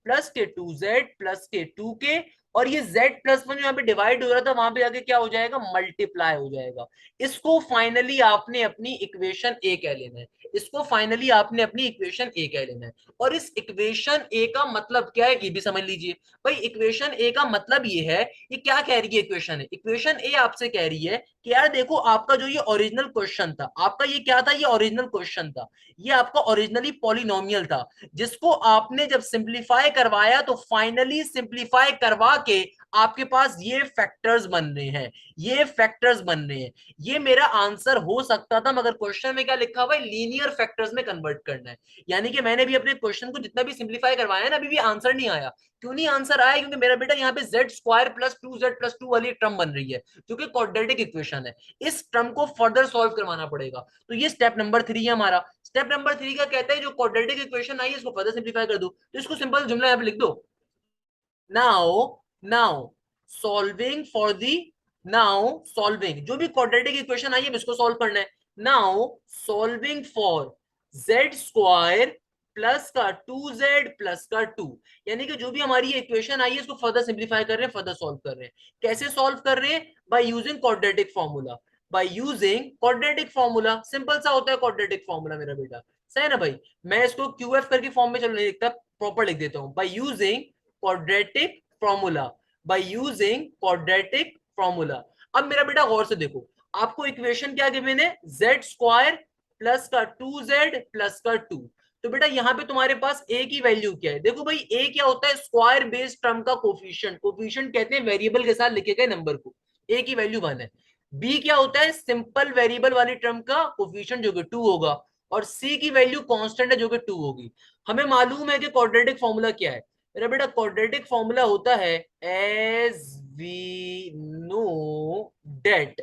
प्लस के 2z प्लस के 2 के। और ये z+1 जो यहाँ पे डिवाइड हो रहा था, वहां पे आगे क्या हो जाएगा? मल्टीप्लाई हो जाएगा। इसको फाइनली आपने अपनी इक्वेशन ए कह लेना है। इसको फाइनली आपने अपनी इक्वेशन ए कह लेना है। और इस इक्वेशन ए का मतलब क्या है ये भी समझ लीजिए। भाई इक्वेशन ए का मतलब ये है, ये क्या कह रही है इक्वेशन ए? इक्वेशन ए आपसे कह रही है कि यार देखो, आपका जो ये ओरिजिनल क्वेश्चन था, आपका ये क्या था? ये ओरिजिनल क्वेश्चन था। ये आपका ओरिजिनली पॉलिनोमियल था, जिसको आपने जब सिंप्लीफाई करवाया तो फाइनली सिंप्लीफाई करवा के आपके पास ये फैक्टर्स बन रहे हैं। ये फैक्टर्स बन रहे हैं। ये मेरा आंसर हो सकता था, मगर क्वेश्चन में क्या लिखा हुआ है? लीनियर फैक्टर्स में कन्वर्ट करना है। यानी कि मैंने भी अपने क्वेश्चन को जितना भी सिंप्लीफाई करवाया ना, अभी भी आंसर नहीं आया। क्यों नहीं आंसर आया? क्योंकि मेरा बेटा यहाँ पे z² प्लस 2z+2 वाली टर्म बन रही है, जो कि क्वाड्रेटिक इक्वेशन है। इस टर्म को फर्दर सॉल्व करवाना पड़ेगा। तो ये स्टेप नंबर 3 है हमारा। स्टेप नंबर 3 का कहता है जो क्वाड्रेटिक इक्वेशन आई है, इसको फर्दर सिंप्लीफाई कर दो। तो इसको सिंपल जुमला यहाँ पे लिख दो, now solving for the now solving जो भी क्वाड्रेटिक इक्वेशन आई है, इसको सॉल्व करना है। Now solving for z² plus का 2z प्लस का 2। यानी कि जो भी हमारी ये इक्वेशन आई है, इसको फर्दर सिंप्लीफाई कर रहे हैं, फर्दर सॉल्व कर रहे हैं। कैसे सॉल्व कर रहे हैं? By using quadratic formula. By using quadratic formula, simple सा होता है क्वाड्रेटिक फॉर्मूला मेरा बेटा। सही है ना भाई? मैं इसको QF करके फॉर्म में चलो नहीं लिखता, प्रॉपर लिख देता हूं। By using quadratic formula, by using quadratic formula. अब मेरा बेटा गौर से देखो, आपको इक्वेशन क्या गिवन है? z² प्लस का 2z प्लस का 2। तो बेटा यहाँ पे तुम्हारे पास a की वैल्यू क्या है? देखो भाई, a क्या होता है? स्क्वायर बेस्ड टर्म का कोफिशिएंट। कोफिशिएंट कहते हैं वेरिएबल के साथ लिखे गए नंबर को। a की वैल्यू 1 है। b क्या होता है? सिंपल वेरिएबल वाली टर्म का कोफिशिएंट, जो कि 2 होगा। और c की वैल्यू कांस्टेंट है, जो कि 2 होगी। हमें मालूम है कि क्वाड्रेटिक फॉर्मूला क्या है मेरा बेटा? क्वाड्रेटिक फॉर्मूला होता है as we know that.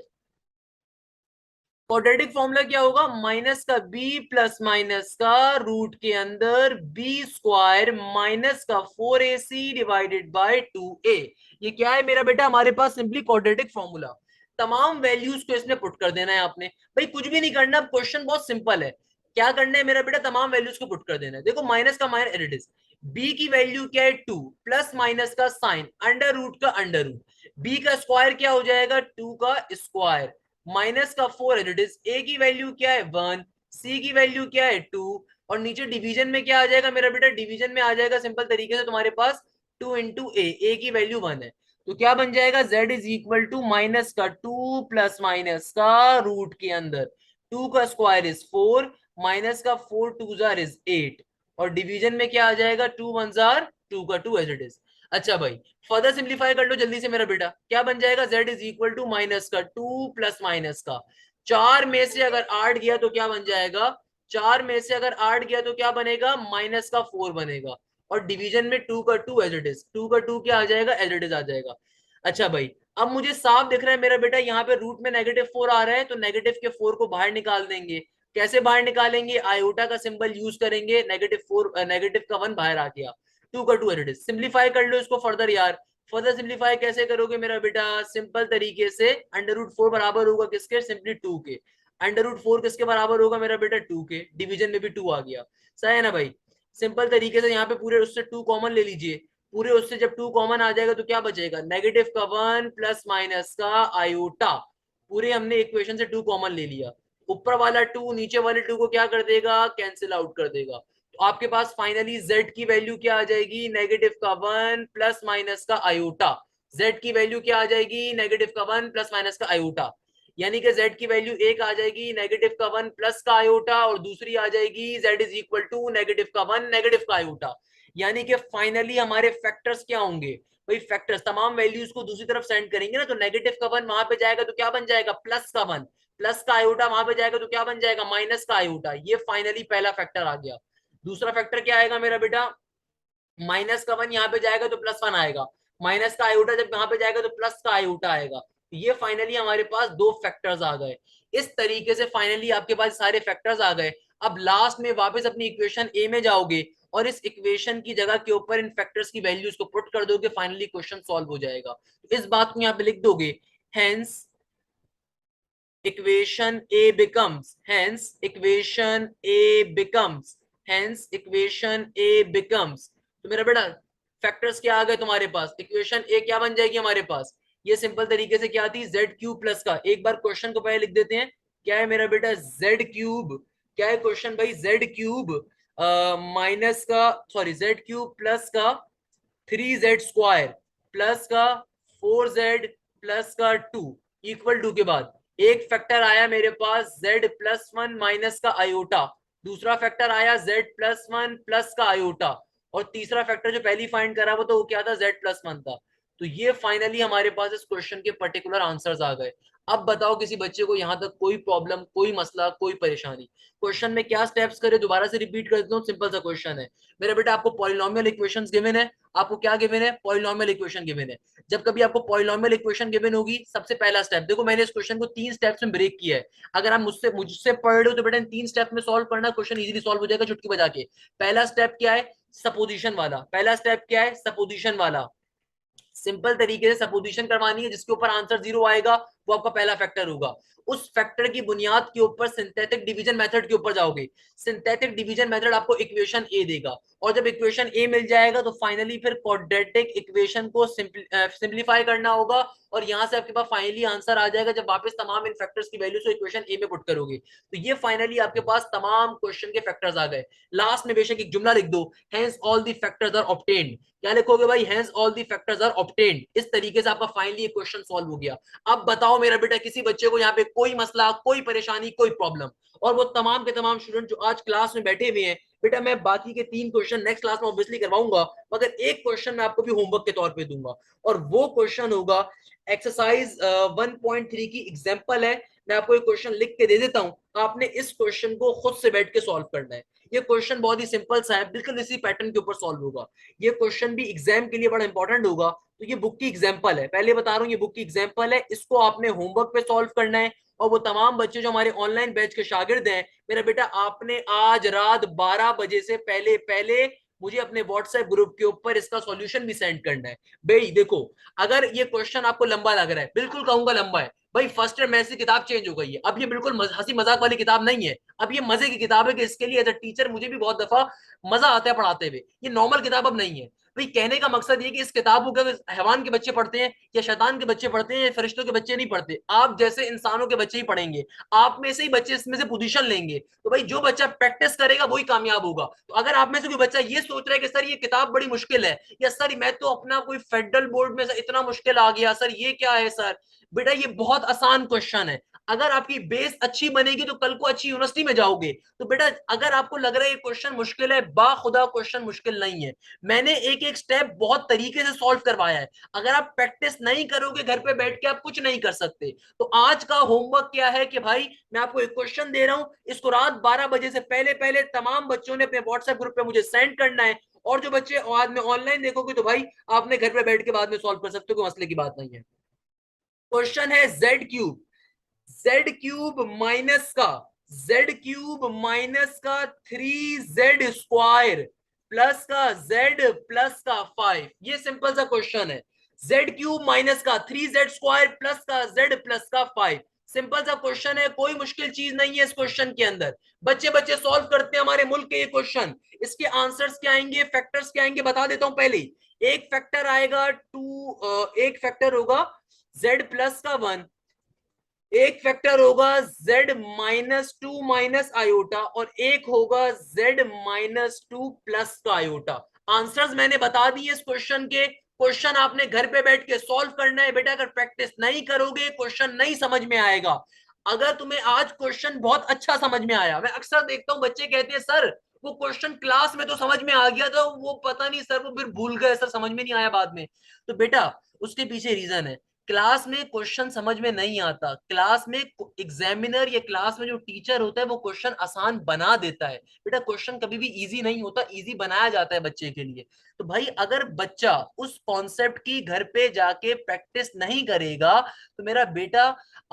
Quadratic formula क्या होगा? माइनस का b प्लस माइनस का रूट के अंदर b² माइनस का 4ac डिवाइडेड बाय 2a। ये क्या है मेरा बेटा? हमारे पास सिंपली क्वाड्रेटिक फॉर्मूला। तमाम वैल्यूज को इसमें पुट कर देना है आपने। भाई कुछ भी नहीं करना, क्वेश्चन बहुत सिंपल है। क्या करना है मेरा बेटा? तमाम वैल्यूज को पुट कर देना है। देखो, माइनस का माइनस इट इज, b की वैल्यू क्या है? 2, प्लस माइनस का साइन, अंडर रूट का अंडर रूट, b का स्क्वायर क्या हो जाएगा? 2 का स्क्वायर, माइनस का 4 है, ए की वैल्यू क्या है? 1, सी की वैल्यू क्या है? 2। और नीचे डिवीजन में क्या आ जाएगा मेरा बेटा? डिवीजन में आ जाएगा सिंपल तरीके से तुम्हारे पास 2 इंटू ए की वैल्यू 1 है। तो क्या बन जाएगा? z is equal to minus का 2 प्लस माइनस का रूट के अंदर 2 का स्क्वायर इज 4, माइनस का 4 2 जार इज 8। और डिवीजन में क्या आ जाएगा? 2 1 जार 2 का 2 एज इट इज। अच्छा भाई, फर्दर सिंप्लीफाई कर लो जल्दी से मेरा बेटा। क्या बन जाएगा? z is equal to minus का 2 प्लस माइनस का 4 में से अगर 8 गया तो क्या बन जाएगा? 4 में से अगर 8 गया तो क्या बनेगा? माइनस का 4 बनेगा। और डिवीजन में 2 का 2 एज इट इज, 2 का 2 क्या आ जाएगा? एज इट इज आ जाएगा। अच्छा भाई, अब मुझे साफ दिख रहा है मेरा बेटा, यहाँ पे रूट में -4 आ रहा है, तो नेगेटिव के 4 को बाहर निकाल देंगे। कैसे बाहर निकालेंगे, आयोटा का सिंबल यूज करेंगे, -4 नेगेटिव का 1 बाहर आ गया, 2 का 2 एज इट इज। सिंप्लीफाई कर लो इसको फर्दर यार। फर्दर सिंप्लीफाई कैसे करोगे मेरा बेटा, सिंपल तरीके से √4 बराबर होगा किसके, सिंपली 2 के। √4 किसके बराबर होगा मेरा बेटा, 2 के। डिवीजन में भी 2 आ गया, सही है ना भाई। सिंपल तरीके से यहाँ पे पूरे उससे 2 कॉमन ले लीजिए, पूरे उससे जब 2 कॉमन आ जाएगा तो क्या बचेगा, नेगेटिव का 1 प्लस माइनस का आयोटा। पूरे हमने इक्वेशन से 2 कॉमन ले लिया, ऊपर वाला 2 नीचे वाले 2 को क्या कर देगा, कैंसिल आउट कर देगा। तो आपके पास फाइनली z की वैल्यू क्या आ जाएगी, नेगेटिव का 1 प्लस माइनस का आयोटा। z की वैल्यू क्या आ जाएगी, नेगेटिव का 1 प्लस माइनस का आयोटा। यानी कि z की वैल्यू एक आ जाएगी नेगेटिव का 1 प्लस का आयोटा, और दूसरी आ जाएगी z is equal to negative का 1 नेगेटिव का आयोटा। यानी कि फाइनली हमारे फैक्टर्स क्या होंगे भाई, फैक्टर्स तमाम वैल्यूज को दूसरी तरफ सेंड करेंगे ना, तो नेगेटिव का 1 वहां पे जाएगा तो क्या बन जाएगा, प्लस का 1, प्लस का आयोटा वहां पे जाएगा तो क्या बन जाएगा, माइनस का आयोटा। ये फाइनली पहला फैक्टर आ गया। दूसरा फैक्टर क्या आएगा मेरा बेटा, माइनस का 1 यहाँ पे जाएगा तो +1 आएगा, माइनस का आयोटा जब यहाँ पे जाएगा तो प्लस का आयोटा आएगा। तो ये फाइनली हमारे पास 2 फैक्टर्स आ गए। इस तरीके से फाइनली आपके पास सारे फैक्टर्स आ गए। अब लास्ट में वापस अपनी इक्वेशन ए में जाओगे और इस इक्वेशन की जगह के ऊपर इन फैक्टर्स की वैल्यूज को पुट कर दोगे, फाइनली क्वेश्चन सॉल्व हो जाएगा। तो इस बात को यहाँ पे लिख दोगे, hence equation A becomes, hence equation A becomes, hence equation A becomes। तो मेरा बेटा फैक्टर्स क्या आ गए तुम्हारे पास, इक्वेशन ए क्या बन जाएगी हमारे पास, ये सिंपल तरीके से क्या थी, जेड क्यूब प्लस का, एक बार क्वेश्चन को पहले लिख देते हैं, क्या है मेरा बेटा, जेड क्यूब, क्या है क्वेश्चन भाई, जेड क्यूब माइनस का, सॉरी जेड क्यूब प्लस का 3z² प्लस का 4z प्लस का 2 इक्वल टू के बाद एक फैक्टर आया मेरे पास z+1 माइनस का आयोटा, दूसरा फैक्टर आया z+1 प्लस का आयोटा, और तीसरा फैक्टर जो पहली फाइंड करा वो तो वो क्या था, z+1 था। तो ये फाइनली हमारे पास इस क्वेश्चन के पर्टिकुलर आंसर्स आ गए। अब बताओ किसी बच्चे को यहां तक कोई प्रॉब्लम, कोई मसला, कोई परेशानी। क्वेश्चन में क्या स्टेप्स करे, दोबारा से रिपीट कर देता हूँ, सिंपल सा क्वेश्चन है मेरा बेटा, आपको पॉलिनोमियल इक्वेशंस गिवन है, आपको क्या गिवन है, पॉलिनोमियल इक्वेशन गिवन है। जब कभी आपको पॉलिनोमियल इक्वेशन गिवन होगी, सबसे पहला स्टेप देखो, मैंने इस क्वेश्चन को 3 स्टेप्स में ब्रेक किया है। अगर आप मुझसे मुझसे पढ़ रहे हो तो बेटा इन 3 स्टेप में सॉल्व करना, क्वेश्चन इजीली सॉल्व हो जाएगा चुटकी बजा के। पहला स्टेप क्या है, सपोजिशन वाला, पहला स्टेप क्या है, सपोजिशन वाला। सिंपल तरीके से सपोजिशन करवानी है, जिसके ऊपर आंसर 0 आएगा वो आपका पहला फैक्टर होगा। उस फैक्टर की बुनियाद के ऊपर सिंथेटिक डिवीजन मेथड के ऊपर जाओगे, सिंथेटिक डिवीजन मेथड आपको इक्वेशन ए देगा, और जब इक्वेशन ए मिल जाएगा तो फाइनली फिर क्वाड्रेटिक इक्वेशन को सिंप्लीफाई करना होगा, और यहां से आपके पास फाइनली आंसर आ जाएगा जब वापस तमाम इन फैक्टर्स की वैल्यू को इक्वेशन ए में पुट करोगे। तो ये फाइनली आपके पास तमाम क्वेश्चन के फैक्टर्स आ गए। लास्ट में बेशक एक जुमला लिख दो, hence all the factors are obtained. क्या लिखोगे भाई, hence all the factors are obtained. इस तरीके से आपका फाइनली क्वेश्चन सॉल्व हो गया। अब बताओ मेरा बेटा, किसी बच्चे को यहाँ पे कोई मसला, कोई परेशानी, कोई प्रॉब्लम, और वो तमाम के तमाम स्टूडेंट जो आज क्लास में बैठे हुए हैं, बेटा मैं बाकी के 3 क्वेश्चन नेक्स्ट क्लास में ऑब्वियसली करवाऊंगा, मगर एक क्वेश्चन मैं आपको भी होमवर्क के तौर पे दूंगा, और वो क्वेश्चन होगा एक्सरसाइज 1.3 की एग्जांपल है। मैं आपको एक क्वेश्चन लिख के दे देता हूं, आपने इस क्वेश्चन को खुद से बैठ के सॉल्व करना है। ये क्वेश्चन बहुत ही सिंपल सा है, बिल्कुल इसी पैटर्न के ऊपर सॉल्व होगा। ये क्वेश्चन भी एग्जाम के लिए बड़ा इंपॉर्टेंट होगा। तो ये बुक की एग्जांपल है, पहले बता रहा हूँ, ये बुक की एग्जांपल है, इसको आपने होमवर्क पे सॉल्व करना है। और वो तमाम बच्चे जो हमारे ऑनलाइन बैच के शागिर्द हैं, मेरा बेटा आपने आज रात 12 बजे से पहले पहले मुझे अपने व्हाट्सएप ग्रुप के ऊपर इसका सॉल्यूशन भी सेंड करना है। भाई देखो, अगर ये क्वेश्चन आपको लंबा लग रहा है, बिल्कुल कहूंगा लंबा है भाई, फर्स्ट ईयर मैथ्स की किताब चेंज हो गई है, अब ये बिल्कुल हंसी मजाक वाली किताब नहीं है, अब ये मजे की किताब है कि इसके लिए एज अ टीचर मुझे भी बहुत दफा मजा आता है पढ़ाते हुए। ये नॉर्मल किताब अब नहीं है भाई। कहने का मकसद ये कि इस किताब को हैवान के बच्चे पढ़ते हैं या शैतान के बच्चे पढ़ते हैं या फरिश्तों के बच्चे नहीं पढ़ते, आप जैसे इंसानों के बच्चे ही पढ़ेंगे, आप में से ही बच्चे इसमें से पोजीशन लेंगे। तो भाई जो बच्चा प्रैक्टिस करेगा वही कामयाब होगा। तो अगर आप में से कोई बच्चा ये सोच रहा है कि सर ये किताब बड़ी मुश्किल है, या सर मैं तो अपना कोई फेडरल बोर्ड में से इतना मुश्किल आ गया, सर ये क्या है सर, बेटा ये बहुत आसान क्वेश्चन है। अगर आपकी बेस अच्छी बनेगी तो कल को अच्छी यूनिवर्सिटी में जाओगे। तो बेटा अगर आपको लग रहा है ये क्वेश्चन मुश्किल है, बाखुदा क्वेश्चन मुश्किल नहीं है। मैंने एक एक स्टेप बहुत तरीके से सॉल्व करवाया है, अगर आप प्रैक्टिस नहीं करोगे घर पे बैठ के आप कुछ नहीं कर सकते। तो आज का होमवर्क क्या है कि भाई मैं आपको एक क्वेश्चन दे रहा हूं, इसको रात 12 बजे से पहले पहले तमाम बच्चों ने अपने व्हाट्सएप ग्रुप पे मुझे सेंड करना है, और जो बच्चे बाद में ऑनलाइन देखोगे तो भाई आपने घर पे बैठ के बाद में सॉल्व कर सकते हो, कोई मसले की बात नहीं है। क्वेश्चन है Z cube, Z cube minus का, जेड क्यूब माइनस का 3z² प्लस का z प्लस का 5, ये सिंपल सा क्वेश्चन है। जेड क्यूब माइनस का 3z² प्लस का z प्लस का 5, सिंपल सा क्वेश्चन है, कोई मुश्किल चीज नहीं है इस क्वेश्चन के अंदर। बच्चे बच्चे सॉल्व करते हैं हमारे मुल्क के ये क्वेश्चन। इसके आंसर्स क्या आएंगे, फैक्टर्स क्या आएंगे, बता देता हूं पहले। एक फैक्टर आएगा एक फैक्टर होगा z प्लस का 1, एक फैक्टर होगा z-2 माइनस आयोटा, और एक होगा z-2 प्लस का आयोटा। आंसर्स मैंने बता दिए इस क्वेश्चन के। क्वेश्चन आपने घर पे बैठ के सॉल्व करना है बेटा, अगर प्रैक्टिस नहीं करोगे क्वेश्चन नहीं समझ में आएगा। अगर तुम्हें आज क्वेश्चन बहुत अच्छा समझ में आया, मैं अक्सर देखता हूं बच्चे कहते हैं सर वो क्वेश्चन क्लास में तो समझ में आ गया था, वो पता नहीं सर वो फिर भूल गए सर, समझ में नहीं आया बाद में। तो बेटा उसके पीछे रीजन है, क्लास में क्वेश्चन समझ में नहीं आता, क्लास में एग्जामिनर या क्लास में जो टीचर होता है वो क्वेश्चन आसान बना देता है। बेटा क्वेश्चन कभी भी इजी नहीं होता, इजी बनाया जाता है बच्चे के लिए। तो भाई अगर बच्चा उस कॉन्सेप्ट की घर पे जाके प्रैक्टिस नहीं करेगा तो मेरा बेटा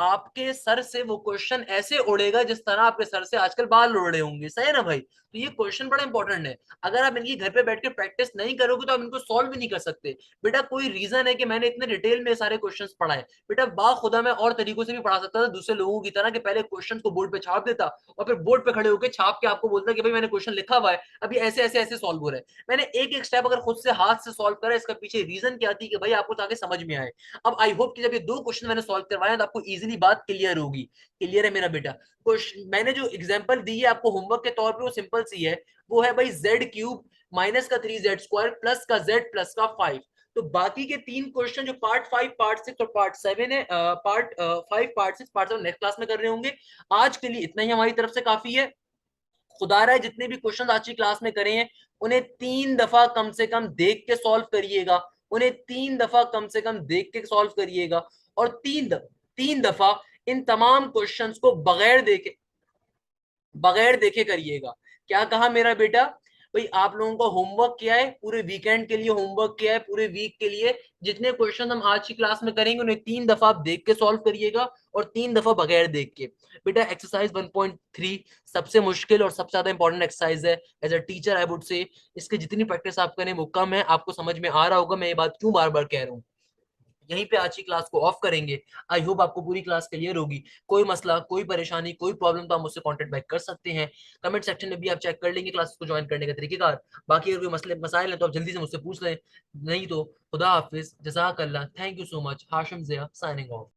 आपके सर से वो क्वेश्चन ऐसे उड़ेगा जिस तरह आपके सर से आजकल बाल उड़ रहे होंगे, सही है ना भाई। तो ये क्वेश्चन बड़ा इंपॉर्टेंट है, अगर आप इनकी घर पे बैठ के प्रैक्टिस नहीं करोगे तो आप इनको सॉल्व भी नहीं कर सकते। बेटा कोई रीजन है कि मैंने इतने डिटेल में सारे क्वेश्चंस पढ़ाए, बेटा बाखुदा मैं और तरीकों से भी पढ़ा सकता था दूसरे लोगों की तरह, कि पहले क्वेश्चंस को बोर्ड पे छाप देता और फिर बोर्ड पे खड़े होकर छाप के आपको बोलता कि भाई मैंने क्वेश्चन लिखा हुआ है, अभी ऐसे ऐसे ऐसे सॉल्व हो रहा है। मैंने एक एक स्टेप अगर खुद से हाथ से सॉल्व करा, इसका पीछे रीजन क्या थी कि भाई आपको ताकि समझ में आए। अब आई होप कि जब ये दो क्वेश्चन मैंने सॉल्व करवाए तो आपको इजीली बात क्लियर होगी। क्लियर है मेरा बेटा। क्वेश्चन मैंने जो एग्जांपल दी है आपको होमवर्क के तौर पे वो सिंपल सी है, वो है भाई z³ माइनस का 3z² प्लस का z प्लस का 5। तो बाकी के तीन क्वेश्चन जो पार्ट 5 पार्ट 6 और पार्ट 7 है, part 5 part 6 part 7 next class में कर रहे होंगे। आज के लिए इतना ही हमारी तरफ से काफी है। खुदा रहा है जितने भी क्वेश्चन आज की क्लास में करे हैं उन्हें 3 दफा कम से कम देख के सॉल्व करिएगा, उन्हें 3 दफा कम से कम देख के सॉल्व करिएगा, और 3 दफा इन तमाम क्वेश्चंस को बगैर देखे करिएगा। क्या कहा मेरा बेटा, भाई आप लोगों का होमवर्क क्या है, पूरे वीकेंड के लिए होमवर्क क्या है, पूरे वीक के लिए जितने क्वेश्चन हम आज की क्लास में करेंगे उन्हें 3 दफा आप देख के सॉल्व करिएगा और 3 दफा बगैर देख के। बेटा एक्सरसाइज 1.3 सबसे मुश्किल और सबसे ज्यादा इंपॉर्टेंट एक्सरसाइज है, as a teacher I would say इसके जितनी प्रैक्टिस आप करें वो कम है। आपको समझ में आ रहा होगा मैं ये बात क्यों बार बार कह रहा हूँ। यहीं पे आज की क्लास को ऑफ करेंगे। आई होप आपको पूरी क्लास क्लियर होगी। कोई मसला, कोई परेशानी, कोई प्रॉब्लम तो आप मुझसे कांटेक्ट बैक कर सकते हैं। कमेंट सेक्शन में भी आप चेक कर लेंगे क्लास को ज्वाइन करने का तरीकेकार। बाकी अगर कोई मसले मसाइल हैं तो आप जल्दी से मुझसे पूछ लें, नहीं तो खुदा हाफिज, जज़ाकल्लाह, thank you so much. Hashim Zia signing of.